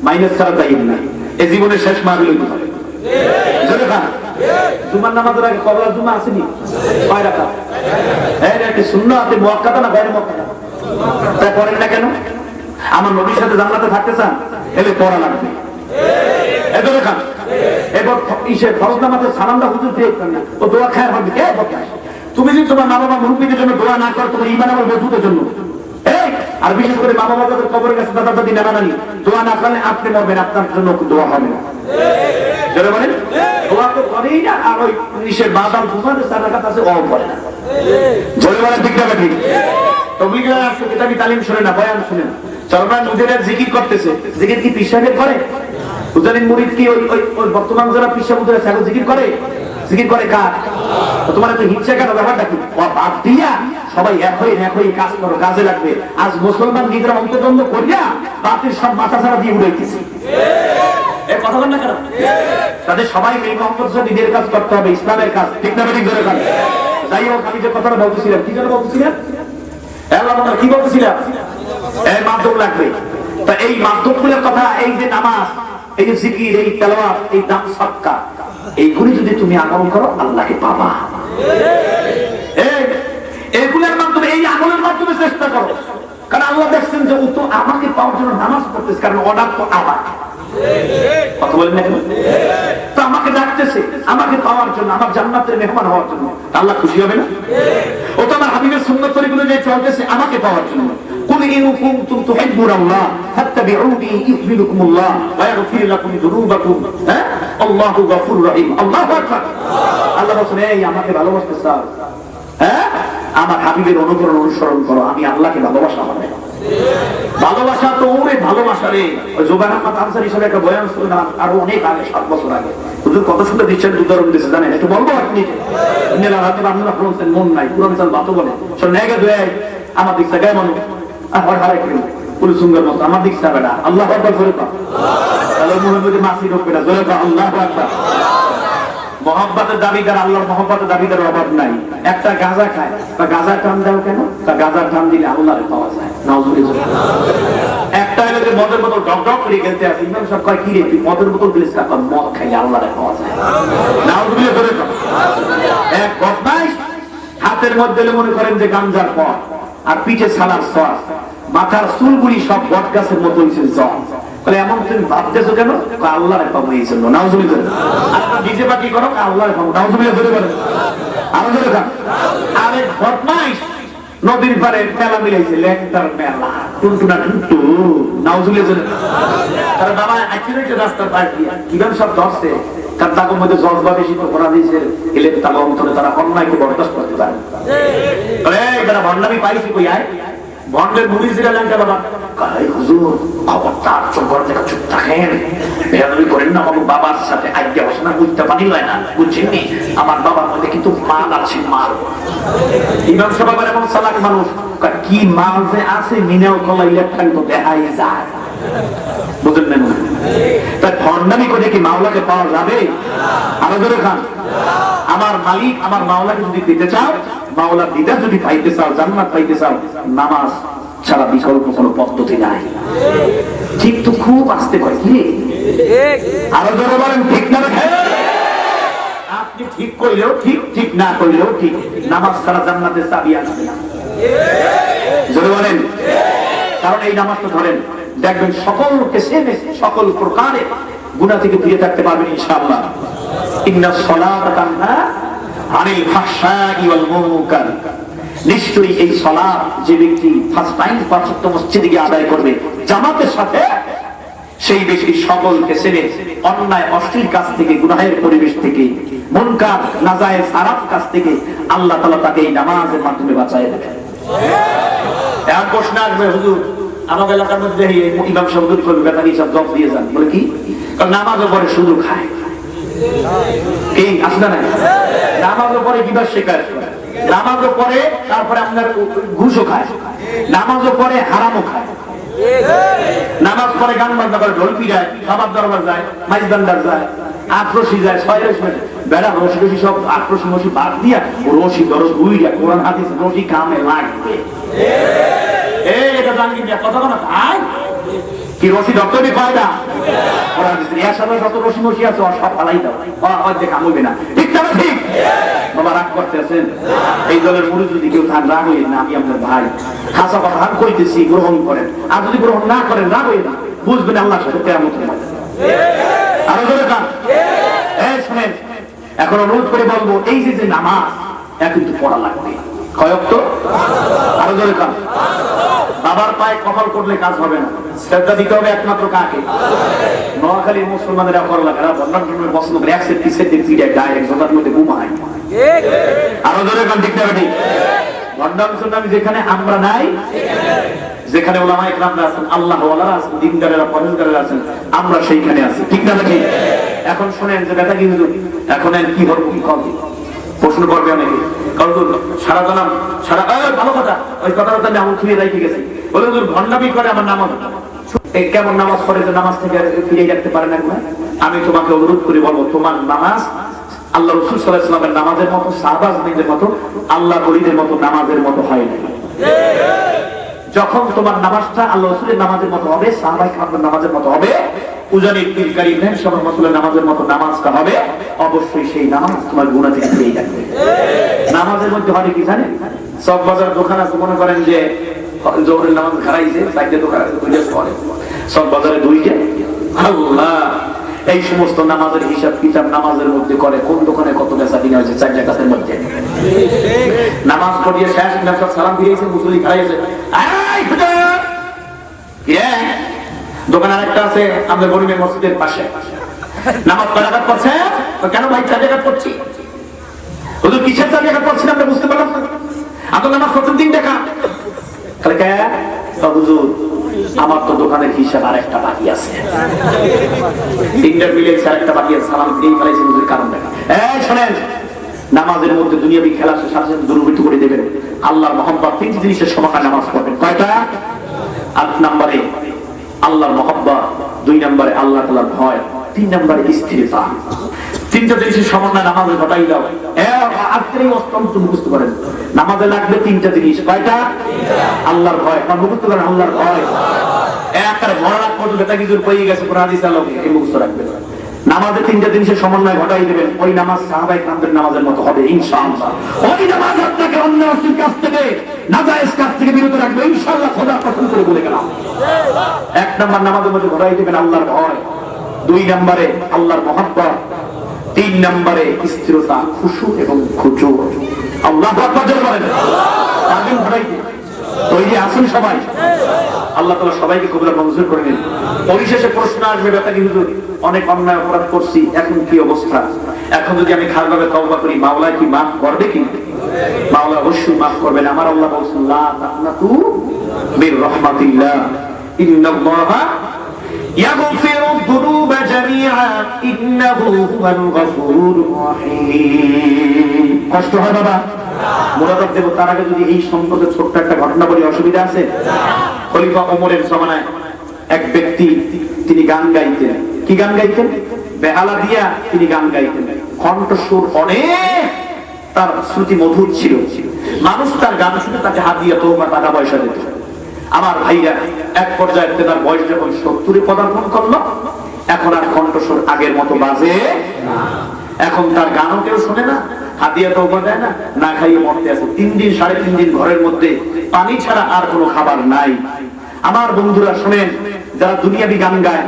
মাইনাস ছাড়া যাই না, এই জীবনের শেষ মাহফিল হইতে পারে। জুমার নামাজের আগে কবলা জুমা আসেনি? কয় রাকাত? একটা সুন্নাতে মুআক্কাদা না গায়রে মুআক্কাদা? তাই পড়েন না কেন? আমার নবীর সাথে জান্নাতে থাকতে চান? এলে পড়া লাগবে। এদের খান এবার ইসে ফরজ নামাজের সালামটা হুজুর দিয়ে না, ও দোয়া খায় হবে। কে বকায়? তুমি যদি তোমার মা বাবা মুরব্বিদের জন্য দোয়া না করো, তোমার ঈমান আমার মজবুতের জন্য। এই আর বিশেষ করে মা বাবাদের কবরের কাছে দাদা দাদি নানা নানি দোয়া না করলে আপনি মরবেন, আপনার জন্য দোয়া হবে না। জোরে বলেন। দোয়া তো করেই না, আর ওই ইসের বাদাম ঘুমাতে সারাকাত আছে ও করে না। জোরে বলেন ঠিক না ঠিক? তবলিগের আছে কিতাবি তালিম শুনে না, বয়ান শুনে না, চরমান মুদিরের জিকির করতেছে। জিকির কি পীর সাহেব করে? উজানিন মুরিদ কি ওই বর্তমান যারা পীর সাহেব মুদির আছে জিকির করে? জিকির করে কার? তোমার এত হিংসা কেন? ব্যাপারটা কি? বাদ দিয়া সবাই এক হয়ে কাজ করো, কাজে লাগবে। আজ মুসলমান নিজেরা অন্তর্দ্বন্দ্ব করিয়া বাতিল সব মাথা ছাড়া দিয়ে উড়াইতেছে। এই কথা বল না কেন? তাদের সবাই এই মোহাম্মদ নিজের কাজ করতে হবে, ইসলামের কাজ। ঠিক না ঠিক ধরে কাজ। যাই হোক, আমি যে কথাটা বলতেছিলাম, কি যেন বলতেছিলাম? কি বলতেছিলাম? এই মাধ্যম লাগবে। তা এই মাধ্যমগুলোর কথা, এই যে নামাজ, এই যে জিকির, এই তেলাওয়াত, এই দান সদকা, এইগুলি যদি তুমি আমল করো আল্লাহকে পাবা। এইগুলোর মাধ্যমে, এই আমলের মাধ্যমে চেষ্টা করো, কারণ আল্লাহ দেখছেন যে ও তো আমাকে পাওয়ার জন্য নামাজ পড়তেছে, কারণ অর্ডার তো আমার। কথা বলেন না কেন? তো আমাকে ডাকতেছে আমাকে পাওয়ার জন্য, আমার জান্নাতের মেহমান হওয়ার জন্য। আল্লাহ খুশি হবে না? ও তো আমার হাবিবের সুন্নাত তরিকুলো যে চলতেছে আমাকে পাওয়ার জন্য। قل إن كنتم تحبون الله فاتبعوني يحببكم الله ويغفر لكم ذنوبكم الله غفور رحيم। আল্লাহু আকবার। আল্লাহ বলেন এই আমাকে ভালোবাসতে চাও, আমার হাবিবের অনুকরণ অনুসরণ করো, আমি আল্লাহকে ভালোবাসা হবে। ভালোবাসা তো ওরে ভালোবাসা রে। ওই জুবাইর আহমদ আনসারী হিসেবে একটা বয়ান শুনলাম আরো অনেক আগে, 7 বছর আগে। হুজুর কত সুন্দর দিচ্ছেন, উদাহরণ দিচ্ছে জানেন? একটু বলবো আপনি? আপনারা বলছেন মন নাই, পুরো মিশাল বাতো বলে আমার দিক থেকে মনে আমার দিক চাবে না। আল্লাহ আকবার জোরে কর। তাহলে মাসি ঢুকবে না। জোরে কর আল্লাহু আকবার। মহব্বতের দাবিদার, আল্লাহর মহব্বতের দাবিদার অভাব নাই। একটা গাঁজা খায় বা গাঁজা টান দাও কেন? তা গাঁজার টান দিলে আল্লাহরে পাওয়া যায়। নাউজুবিল্লাহ। একটা হলো যে মদের বোতল ডক ডক করে খেলতে আছে, ইমাম সাহেব কয় কি রে তুই মদের বোতল দিলিস না? মদ খাইলে আল্লাহরে পাওয়া যায়। নাউজুবিল্লাহ জোরে কর। এক বদমাইশ হাতের মধ্যে মনে করেন যে গাঞ্জার পথ, আর পিঠে ছালার সস, মাথার চুলগুলি সব বট গাছের মতো হয়েছে জল। এমন তুমি ভাবতেছো কেন? আল্লাহরে পাবো এই জন্য। নাউজুবিল্লাহ। আপনার ডিজে পার্টি করো, আল্লাহরে পাবো। নাউজুবিল্লাহ ধরে বলেন। আরো ধরে থাক। আরে বদমাইশ নদীর পারে মেলা মিলাইছে, লেকটার মেলা, টুনটুনা টুনটু। নাউজুবিল্লাহ ধরে। তার বাবা আইছে রাস্তার পাশ দিয়ে, কিভাবে সব ধরছে, তার তাদের মধ্যে জজবা বেশি তো করা দিয়েছে, এলে তার অন্তরে তারা অন্যায়কে বরদাস্ত করতে পারে। তারা ভণ্ডামি পাইছে কই আয় ভণ্ডের মুড়ি জিরা লঙ্কা বাবা হুজুর খবরদার চোখ দেখা চুপ থাকেন, বেয়াদবি করেন না। আমার বাবার সাথে আজ্ঞা বসে না, বুঝতে পারি হয় না, বুঝছেন নি? আমার বাবার মধ্যে কিন্তু মাল আছে, মাল। ইমাম সাহেব এমন চালাক মানুষ, কি মাল যে আছে মিনাল কলা ইলেকট্রন তো দেখাই যায়। বুঝেন না? তাই ভণ্ডামি করে কি মাওলাকে পাওয়া যাবে? আরো জোরে খান। আমার মালিক আমার মাওলাকে যদি দিতে চাও, মাওলা দিদা যদি পাইতে চাও, জান্নাত পাইতে চাও, নামাজ ছাড়া বিকল্প কোনো পদ্ধতি নাই। ঠিক তো খুব আসতে পারে কি? আরো জোরে বলেন ঠিক না? আপনি ঠিক করলেও ঠিক, ঠিক না করলেও ঠিক, নামাজ ছাড়া জান্নাতের চাবি আসবে না। জোরে বলেন। কারণ এই নামাজটা ধরেন দেখবেন সকলকে সকল প্রকারে গুনাহ থেকে দূরে থাকতে পারবেন ইনশাআল্লাহ। ইন্নাস সালাতা তানহা আনিল ফাহশাই ওয়াল মুনকার। নিশ্চয়ই এই সালাত যে ব্যক্তি ফার্স্ট টাইম পাঁচ ওয়াক্ত মসজিদে গিয়ে আদায় করবে জামাতের সাথে, সেই ব্যক্তি সকলকে ছেড়ে অন্যায় অশ্লীল কাজ থেকে, গুনাহের পরিবেশ থেকে, মুনকার নাজায়েজ হারাম কাজ থেকে আল্লাহ তাআলা তাকে এই নামাজের মাধ্যমে বাঁচায় দেবেন। এখন প্রশ্ন আসবে, হুজুর আমার এলাকার মধ্যে ইমাম সাহেব হুজুর করবে বেটা হিসাব জব দিয়ে যান, বলে কি? কারণ নামাজের পরে শুধু খায়। এই আসলে না, নামাজের পরে বিবাদ শেখায়, নামাজের পরে তারপরে আপনার ঘুষও খায়, নামাজের পরে হারামও খায়, নামাজ পরে গান বাজনা করে, ঢোল পিড়ায়, খাবার দরবার যায়, মাইজবান্ডার যায়, আক্রোশী যায়, বেড়া রশি রশি সব আক্রোশী মশি বাদ দিয়া রশি ধরো দুইটা কোরআন হাদিস রশি কামে লাগবে। এটা জানি কথা বলা কি রশি ডক্টরি কয়টা কোরআন হাদিস এর সাথে যত রশি মশি আছে সব ফালাই দাও, অর্ধেক কামবে না। ঠিক না? ঠিক বাবা রাগ করতেছেন? এই দলের মুরিদ যদি কেউ থান রাগ হইেন না, আমি আপনার ভাই খাসা কথা হাত কইতেছি, গ্রহণ করেন। আর যদি গ্রহণ না করেন রাগ হইেন না, বুঝবেন আল্লাহর সাথে কিয়ামত হবে। আরো জোরে কান। শুনেন, এখন অনুরোধ করে বলবো, এই যে নামাজ কিন্তু পড়া লাগবে। কয় ওয়াক্ত? আরো জোরে কান। বাবার পায়ে কপাল করলে কাজ হবে না, শ্রদ্ধা দিতে হবে একমাত্র কাকে? নোয়াখালীর মুসলমানেরা করা লাগে, বন্ধন পছন্দ করে একসেট পিসের পিঠে ডাইরেক্ট জোতার মধ্যে ঘুমায়। আরো জোরে কান। ঠিক না? ঠিক। বন্ধন মুসলমান যেখানে আমরা নাই, যেখানে ওলামায়ে কেরামরা আছেন, আল্লাহ ওয়ালারা আছেন, দিনদারেরা পরহেজগারেরা আছেন, আমরা সেইখানে আছি। ঠিক না? ঠিক। এখন শুনেন যে বেটা কিন্তু এখন কি করবো, কি করবো প্রশ্ন করবে অনেকে। কারণ সারা জানাম সারা ভালো কথা, ওই কথাটা আমি আমল খুঁজে রাখতে গেছি, বলে ভণ্ডামি করে আমার নামাজ কেমন নামাজ পড়ে যে নামাজ থেকে ফিরে রাখতে পারে না। আমি তোমাকে অনুরোধ করে বলবো, তোমার নামাজ আল্লাহ রাসূল সাল্লাল্লাহু আলাইহি ওয়াসাল্লামের নামাজের মতো, সাহাবাদের মতো, আল্লাহ ওলিদের মতো নামাজের মতো হয় না। যখন তোমার নামাজটা আল্লাহ রাসূলের নামাজের মতো হবে, সাহাবায়ে কেরামের নামাজের মতো হবে, উজানির পীরকারী ইব্রাহিম সাহেবের রাসূলের নামাজের মতো নামাজটা হবে, অবশ্যই সেই নামাজ তোমার গুনাহ থেকে ফিরে যাবে। নামাজের মধ্যে হয় কি জানেন? সব বাজার দোকান আছে, মনে করেন যে জোহরের নামাজ খারাইছে, চারটে দোকান আছে, দুইটা পড়ে, সব বাজারে দুইটা। আল্লাহ, এই সমস্ত নামাজের হিসাব কিতাব নামাজের মধ্যে করে, কোন দোকানে কত বেচা কিনা হয়েছে চারটা কাছের মধ্যে। নামাজ পড়িয়ে শেষ নামাজ সালাম দিয়েছে, মুসল্লি খারাইছে, দোকান আরেকটা আছে আমাদের গরিবের মসজিদের পাশে, নামাজ কয় রাকাত পড়ছে? কেন ভাই 4 রাকাত পড়ছি? হুজুর কিসের 4 রাকাত পড়ছেন আমরা বুঝতে পারলাম না, আপনার নামাজ পড়ছেন 3 টাকা। তাহলে কে? হুজুর আমার তো দোকানের হিসাব আরেকটা বাকি আছে, 3টার মিলে আরেকটা বাকি আছে, সালাম দিয়ে ফেলাইছে হুজুর, কারণ দেখা। শোনেন, নামাজের মধ্যে দুনিয়াবি খেলা সাথে সাথে দুর্বৃত্ত করে দেবেন। আল্লাহর মহব্বত 3টি জিনিসের সমাকার নামাজ পড়বেন। কয়টা? 8 নম্বরে আল্লাহর মহব্বত, 2 নম্বরে আল্লাহ তাআলার ভয়, 3 নম্বরে ইস্তিগফার। 3টা জিনিসের সমন্বয় নামাজে ঘটাই দাও। আজকের এই অষ্টম তুমি বুঝতে পারেন, নামাজে লাগবে 3টা জিনিস। কয়টা? আল্লাহর ভয়, মুখস্থ করেন আল্লাহর ভয়। একবারে মরা রাখ পর্যন্ত বেটা কিছুর পেয়ে গেছে কোরআন হাদিস আলোকে, এই মুখস্থ রাখবেন। নামাজে 3টা জিনিসের সমন্বয় ঘটাই দেবেন, ওই নামাজ সাহাবায়ে কেরামদের নামাজের মতো হবে ইনশাআল্লাহ। ওই নামাজ আপনাকে অন্য অশ্লীল কাজ থেকে, নাজায়েজ কাজ থেকে বিরত রাখবে ইনশাআল্লাহ, খোদা কসম করে বলে গেলাম। 1 নম্বর নামাজের মধ্যে ঘটাই দেবেন আল্লাহর ভয়, 2 নম্বরে আল্লাহর মহব্বত, 3 নম্বরে স্থিরতা, খুশু এবং খুজু। আল্লাহু আকবার বলেন। তারবিন ঘটাইতে তৈরি আছেন সবাই? আল্লাহ তাআলা সবাইকে কবুল মঞ্জুর করে নিন। পরিশেষে প্রশ্ন আসবে, বেটা কিন্তু অনেক অন্যায় অপরাধ করছি, এখন কি অবস্থা? এখন যদি আমি খারাপভাবে তওবা করি, মাওলা কি মাফ করবে কি? মাওলা অবশ্যই মাফ করবেন। আমার আল্লাহ বলেছেন, লা তাকনাতু মির রাহমাতিল্লাহ, ইন্নাল্লাহা ইয়াগফিরু যুনুবা জামিআ, ইন্নাহু হুয়াল গফুরুর রহিম। কষ্ট হয় বাবা? মুরাদ দেব। তার আগে যদি এই সম্পর্কে ছোট্ট একটা ঘটনা বলি, অসুবিধা আছে? খলিফা ওমরের জামানায় এক ব্যক্তি, তিনি গান গাইতেন। কি গান গাইতেন? বেহালা দিয়া তিনি গান গাইতেন। কণ্ঠস্বর অনেক তার শ্রুতি মধুর ছিল। মানুষ তার গান শুনে তাকে হাদিয়া তওবা টাকা পয়সা দিত। আমার ভাইরা, এক পর্যায়ে তার বয়স যখন 70-এ পদার্পণ করলো, এখন আর কণ্ঠস্বর আগের মতো বাজে না। এখন তার গানও কেউ শোনে না, হাদিয়া তওবা দেয় না, না খাইয়ে মরতে আছে। 3 দিন 3.5 দিন ঘরের মধ্যে পানি ছাড়া আর কোনো খাবার নাই। আমার বন্ধুরা শোনেন, যারা দুনিয়াবি গান গায়,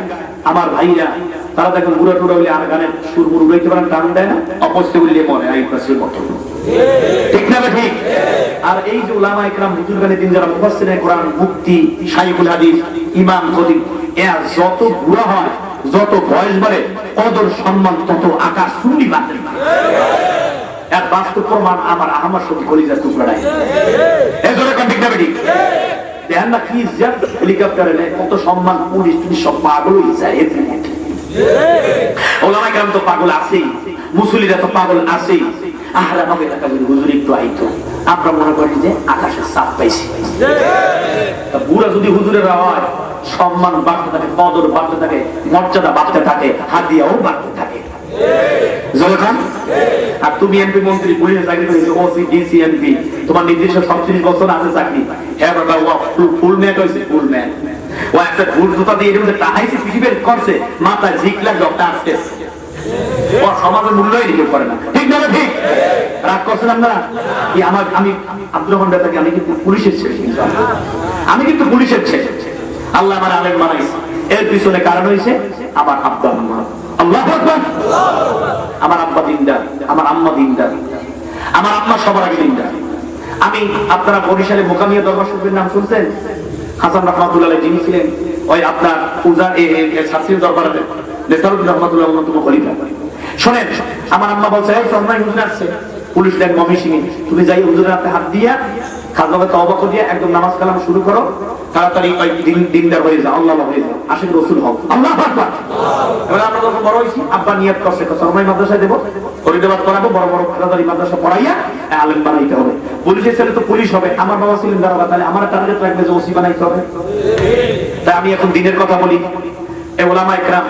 আমার ভাইরা, তারা দেখেন বুড়া টুড়া হইলে আর গানের সুর মুর উড়াইতে পারেন, টান দেয় না, অপস্ত বললে মনে আই পাশের মতো, ঠিক না ঠিক? আর এই যে উলামা ইকরাম বুজুর্গানের দিন যারা মুফাসসিরে কোরআন, মুফতি, শাইখুল হাদিস, ইমাম, খতিব, এরা যত বুড়া হয়, যত বয়স বাড়ে, কদর সম্মান তত আকাশ চুম্বি বাড়ে। এর বাস্তব প্রমাণ আমার আহমদ শফি কলিজার টুকরা নাই। এজন্য কোন ঠিক না ঠিক? দেখেন না কি জেট হেলিকপ্টারে নেয়, কত সম্মান, পুলিশ টুলিশ সব পাগল হয়ে যায়। ওলামা ইকরাম তো পাগল আছেই, মুসল্লিরা তো পাগল আছেই। আহার আমাকে এলাকা যদি হুজুর একটু আইতো, আমরা মনে করি যে আকাশের চাপ পাইছি। বুড়া যদি হুজুরের হয়, সম্মান বাড়তে থাকে, কদর বাড়তে থাকে, মর্যাদা বাড়তে থাকে, হাদিয়াও বাড়তে থাকে। আর তুমি এমপি, মন্ত্রী, পুলিশে চাকরি করেছো, ওসি, ডিসি, এমপি, তোমার নির্দিষ্ট 37 বছর আছে চাকরি। হ্যাঁ বাবা, ফুল ম্যান হয়েছে, ফুল ম্যান। ও একটা ফুল জুতা দিয়ে টাহাইছে, পিছিয়ে করছে, মাথায় ঝিকলা জবটা আসছে। ও সমাজের মূল্যই দিতে পারে না, ঠিক না ঠিক? রাগ করছেন আপনারা? আমি আব্দুর রহমান বেতাকে, আমি কিন্তু পুলিশের ছেলে, আমি কিন্তু পুলিশের ছেলে। আল্লাহ আমার আলেম বানাইছে, এর পিছনে কারণ হয়েছে আমার আব্বা আম্মা। আল্লাহু আকবার। আমার আব্বা দিনদার, আমার আম্মা দিনদার, আমার আম্মা সবার আগে দিনদার। আমি, আপনারা বরিশালে মোকামিয়া দরবার শরীফের নাম শুনছেন? হাসান রহমাতুল্লাহ আলাইহি যিনি ছিলেন ওই আপনার পূজা ছাত্রীর দরবারে নেসারুদ্দিন রহমাতুল্লাহ অন্যতম খলিফা। শোনেন, আমার আম্মা বলছে, এই সন্ন্যায় হুজুর আসছে, পুলিশ দেন মমিসিংহে, তুমি যাই হুজুরের হাতে হাত দিয়া খাজনাবে তওবা করিয়া একদম নামাজ কালাম শুরু করো, তাড়াতাড়ি ওই দিনদার হয়ে যাও, আল্লাহ হয়ে যাও, আশিক রাসূল হও। আল্লাহু আকবার। এবার আমরা যখন বড় হইছি, আব্বা নিয়ত করছে সরমাই মাদ্রাসায় দেব, ফরিদাবাদ করাবো, বড় বড় খাজাদারি মাদ্রাসা পড়াইয়া আলেম বানাইতে হবে। পুলিশের ছেলে তো পুলিশ হবে, আমার বাবা ছিলেন দারোগা, তাহলে আমার টার্গেট রাখবে যে ওসি বানাইতে হবে। তাই আমি এখন দিনের কথা বলি, এ উলামা ইকরাম,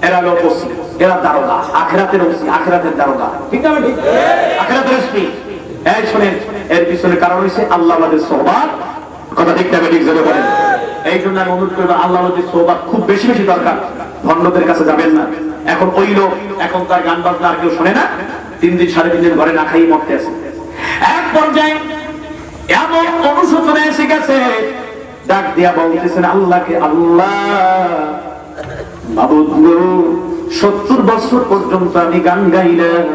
এরা হলো ওসি, এরা দারোগা, আখিরাতের ওসি, আখিরাতের দারোগা, ঠিক না ঠিক? আখিরাতের ওসি। এই শুনেন, এর পিছনে কারণ হইছে আল্লাহওয়ালাদের সোহবাত, কথা ঠিক না ঠিক? জোরে বলেন। এই জন্য আমি অনুরোধ করব, আল্লাহওয়ালাদের সোহবাত খুব বেশি বেশি দরকার, ভণ্ডদের কাছে যাবেন না। এখন ওই লোক, এখন তার গান বাজনা আর কেউ শোনে না, 3 দিন 3.5 দিন ঘরে না খাইয়ে মরতে আছে। এক পর্যায়ে এমন অনুশোচনা এসে গেছে, ডাক দিয়া বলতেছেন আল্লাহকে, আল্লাহ মাবুদ গো, 70 বছর পর্যন্ত আমি গান গাইলাম,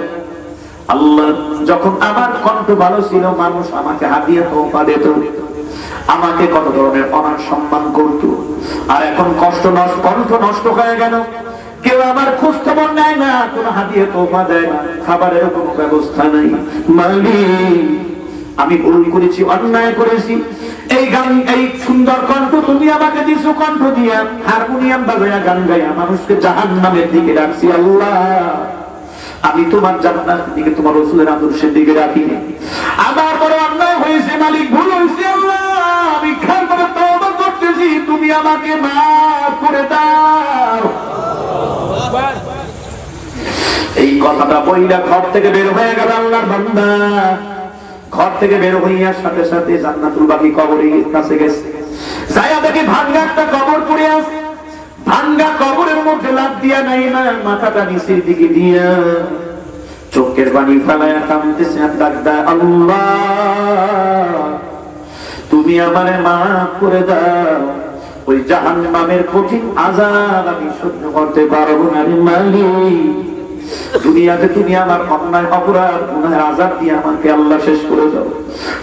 আল্লাহ যখন আমার কণ্ঠ ভালো ছিল, মানুষ আমাকে হাদিয়া তওবা দিত, আমাকে কত ধরনের অনার সম্মান করত, আর এখন কণ্ঠ নষ্ট হয়ে গেল, কেউ আমার খোঁজ খবর নেয় না, কোন হাদিয়া তওবা দেয় না, খাবারের কোনো ব্যবস্থা নাই। মালিক, আমি ভুল করেছি, অন্যায় করেছি, এই গান, এই সুন্দর কণ্ঠ তুমি আমাকে দিছো, কণ্ঠ দিয়া হারমোনিয়াম বাজায়া গান গাইয়া মানুষকে জাহান্নামের দিকে রাখছি। আল্লাহ, আমি তোমার জান্নাতের দিকে, তোমার রাসূলের আদর্শের দিকে রাখিনি, আমার বড় অন্যায় হয়েছে মালিক, ভুল হয়েছে। আল্লাহ, আমি খাবার তওবা করতেছি, তুমি আমাকে মাফ করে দাও। এই কথাটা বইলা ঘর থেকে বের হয়ে গেল আল্লাহর বান্দা। ঘর থেকে বের হইয়ার সাথে সাথে জান্নাতুল বাকি কবরের কাছে গেছে, যায়া দেখে ভাঙ্গা একটা কবর পড়ে আছে। ভাঙ্গা কবরের মধ্যে লাফ দিয়া নাই না, মাথাটা নিচের দিকে দিয়া চোখের পানি ফেলায়া কাঁদতেছে, আর ডাকদা, আল্লাহ তুমি আমারে মাফ করে দাও, ওই জাহান্নামের কঠিন আযাব আমি সহ্য করতে পারবো না রে মালিক। দুনিয়াতে তুমি আমার অন্যায় অপরাধ গুনাহের আযাব দিয়ে আমাকে আল্লাহ শেষ করে দাও।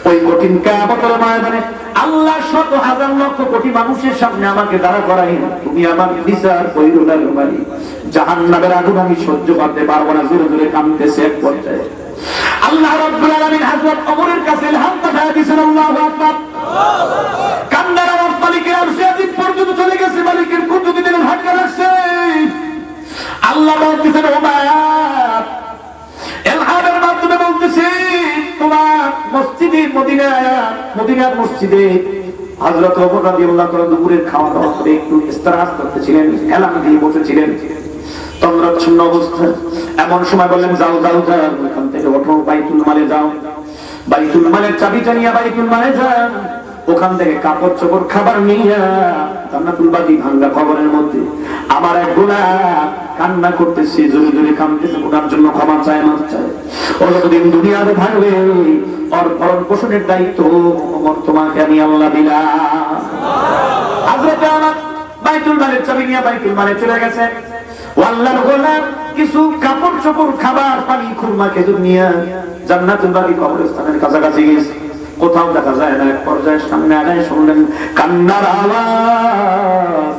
ওই কঠিন কিয়ামতের ময়দানে আল্লাহ শত হাজার লক্ষ কোটি মানুষের সামনে আমাকে দাঁড়া করাই, তুমি আমার বিচার কইরো না রে মালিক। জাহান্নামের আগুন আমি সহ্য করতে পারবো না। জোরে জোরে কাঁদতেছে এক পর্যায়ে। আল্লাহ রাব্বুল আলামিন হযরত ওমরের কাছে ইলহাম পাঠিয়ে দিয়েছেন। আল্লাহু আকবার। কান্নার আওয়াজ মালিকের আরশে আজিম পর্যন্ত চলে গেছে, মালিকের কুদরতি দিনের ধাক্কা লাগছে। আল্লাহ বলতেছেন, ওমর ইলহামের মাধ্যমে বলতেছে, তোমার মসজিদে মদিনার মসজিদে হযরত ওমর রাদিয়াল্লাহু তাআলা দুপুরের খাওয়া দাওয়া করে একটু ইস্তেরাহাত করতেছিলেন, এলাম দিয়ে বসেছিলেন তন্দ্রাচ্ছন্ন অবস্থা। এমন সময় বললেন, যাও যাও যাও, এখান থেকে ওঠো, বাইতুল মালে যাও, বাইতুল মালের চাবিটা নিয়ে বাইতুল মালে যান, ওখান থেকে কাপড় চোপড় খাবার নিয়ে জান্নাতুল বাকি ভাঙ্গা কবরের মধ্যে আমার এক গোলাম কান্না করতেছে, জোরে জোরে কাঁদতেছে, ওনার জন্য ক্ষমা চায়, মাফ চায়। ও যতদিন দুনিয়াতে থাকবে ওর ভরণ পোষণের দায়িত্ব ওমর তোমাকে আমি আল্লাহ দিলাম। হযরত ওমর বাইতুল মালের চাবি নিয়ে বাইতুল মালে চলে গেছে। আল্লাহর গোলাম কিছু কাপড় চোপড় খাবার পানি খুরমা খেজুর নিয়ে জান্নাতুল বাকি কবরস্থানের কাছাকাছি গেছে। কোথাও দেখা যায় না। এক পর্যায়ে সামনে আগায় শুনলেন কান্নার আওয়াজ।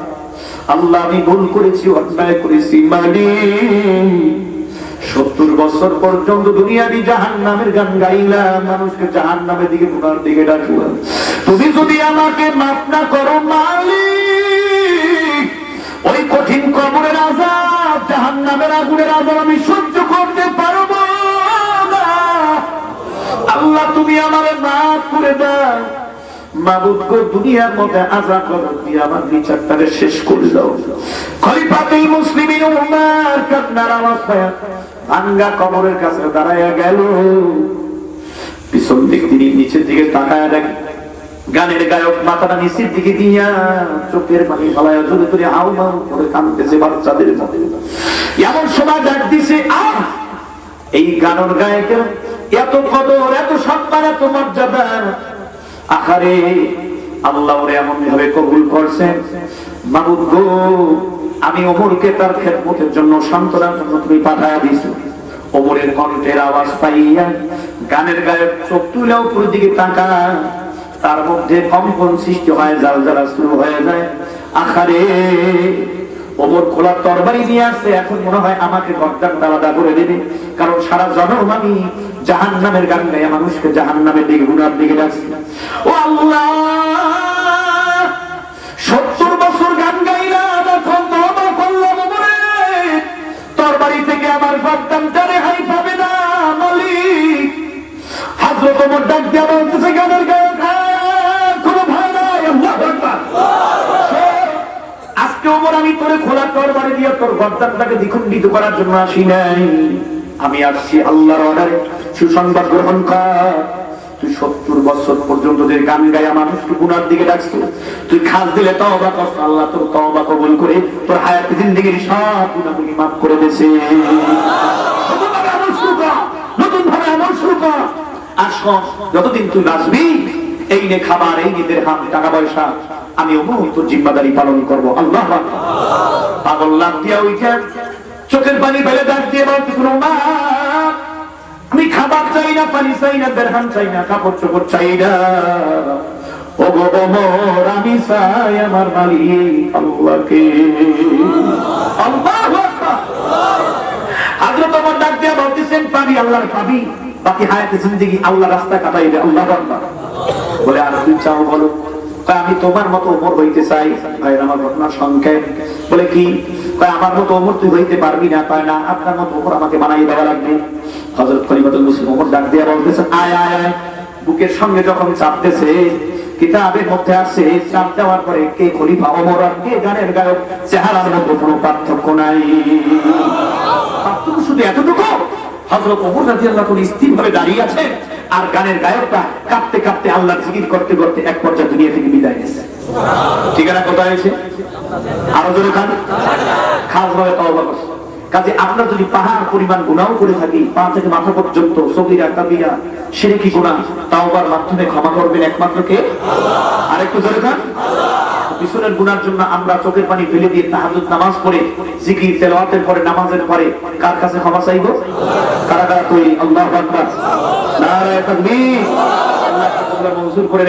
আল্লাহ, আমি ভুল করেছি, অন্যায় করেছি মালিক। 70 বছর পর্যন্ত দুনিয়াবি জাহান্নামের গান গাইলাম, মানুষকে জাহান্নামের দিকে, গুনার দিকে ডাকলাম। তুমি যদি আমাকে মাফ না করো মালিক, ওই কঠিন কবরের আযাব, জাহান্নামের আগুনের আযাব আমি সহ্য করতে পারবো না। আল্লাহ, তুমি আমারে মাফ করে দাও। মাবুদ গো, দুনিয়ার মধ্যে আযাব করো, দিয়ে আমার বিচারটাকে শেষ করে দাও। খলিফাতুল মুসলিমিন উমর কান্নার আওয়াজ পায় ভাঙ্গা কবরের কাছে দাঁড়ায়া গেল। পিছন দিক তিনি নিচের দিকে তাকায়া দেখে গানের গায়ক মাথাটা নিচের দিকে দিয়া চোখের পানি ফলায়া জোরে জোরে হাউ মাউ করে কাঁদতেছে বাচ্চাদের মতো। এমন সময় ডাক দিছে, আহ, এই গানের গায়কের এত কদর, এত সম্মান, এত মর্যাদা, আহারে আল্লাহ ওরে এমন ভাবে কবুল করছেন। মাবুদ গো, আমি ওমরকে তার খেদমতের জন্য, সান্ত্বনার জন্য তুমি পাঠায়া দিছো। ওমরের কণ্ঠের আওয়াজ পাইয়া গানের গায়ক চোখ তুলে উপরের দিকে তাকায়, তার মধ্যে কম্পন সৃষ্টি হয়, জালজালা শুরু হয়ে যায়। আহারে ওমর খোলা তরবারি নিয়ে আসছে, এখন মনে হয় আমাকে গর্দান আলাদা করে দেবে, কারণ সারা জনম আমি জাহান্নামের গান গাইয়া মানুষকে জাহান্নামের দিকে, গুনার দিকে ডাকছি। ও আল্লাহ, 70 বছর গান গাইলাম, এখন তওবা করলাম, ওমরের তরবারি থেকে আমার গর্দানটা রেহাই পাবে না মালিক। হযরত ওমর ডাক দিয়া বলতেছে, গানের গায়ক কোনো ভয় নাই, আল্লাহু আকবার। আজকে ওমর আমি তোরে খোলা তরবারি দিয়ে তোর গর্দানটাকে দ্বিখণ্ডিত করার জন্য আসি নাই, আমি আসছি আল্লাহর অর্ডারে। সুসংবাদ গ্রহণ কর। তুই 70 বছর পর্যন্ত যে গান গায়া মানুষকে গুনার দিকে ডাকছিস, তুই খাস দিলে তওবা কর, আল্লাহ তোর তওবা কবুল করে তোর হায়াতে জিন্দেগির সব গুনাহগুলি মাফ করে দেছে। নতুন ভাবে আমল শুরু কর। আর যতদিন তুই বাঁচবি, এই নে খাবার, এই নে দিরহাম, টাকা পয়সা, আমি ওমর তোর জিম্মাদারি পালন করবো। আল্লাহ পাগল লাভ দিয়া উঠে চোখের পানি ফেলে ডাক দিয়ে বলতে, কোনো মা, আমি খাবার চাই না, পানি চাই না, দিরহাম চাই না, কাপড় চোপড় চাই না। ও গো ওমর, আমি চাই আমার মালিক আল্লাহকে। আল্লাহু আকবার। হযরত ওমর ডাক দিয়া বলতেছেন, পাবি, আল্লাহর পাবি, বাকি হায়াতে জিন্দেগি আল্লাহ রাস্তা কাটাইবে। আল্লাহু আকবার। বলে, আর তুমি চাও বলো? আমি তোমার মতো ওমর হইতে চাই। ভাইয়ের আমার ঘটনা সংক্ষেপ। বলে কি? আমার মতো ওমর তুই হইতে পারবি না। না, আপনার মতো ওমর আমাকে বানাই দেওয়া লাগবে। হযরত খলিফাতুল মুসলিম ওমর ডাক দিয়া বলতেছেন, আয় আয় আয়। বুকের সঙ্গে যখন চাপতেছে, কিতাবের মধ্যে আছে, চাপ দেওয়ার পরে কে খলিফা ওমর আর কে গানের গায়ক, চেহারার মধ্যে কোনো পার্থক্য নাই। পার্থক্য শুধু এতটুকু, হযরত ওমর রাদিয়াল্লাহু আনহু স্থিরভাবে দাঁড়িয়ে আছে, আর গানের গায়কটা কাঁপতে কাঁপতে আল্লাহর জিকির করতে করতে এক পর্যায়ে দুনিয়া থেকে বিদায় নিয়েছে। ঠিকানা কোথায় হয়েছে? আরো জোরে খান। খাস ভাবে তওবা করছে। কাজে আমরা যদি পাহাড় পরিমাণ গুনাহ করে থাকি, পা থেকে মাথা পর্যন্ত, সগীরা কাবীরা শিরকি গুনাহ, তওবার মাধ্যমে ক্ষমা করবেন একমাত্র কে? আল্লাহ। আরেকটু জোরে খান। পিছনের গুনার জন্য আমরা চোখের পানি ফেলে দিয়ে তাহাজ্জুদ নামাজ পড়ে, জিকির তেলাওয়াতের পরে, নামাজের পরে কার কাছে ক্ষমা চাইবো? কারা কারা কই আল্লাহু আকবার, নারায়ে তাকবীর। আল্লাহ মঞ্জুর করে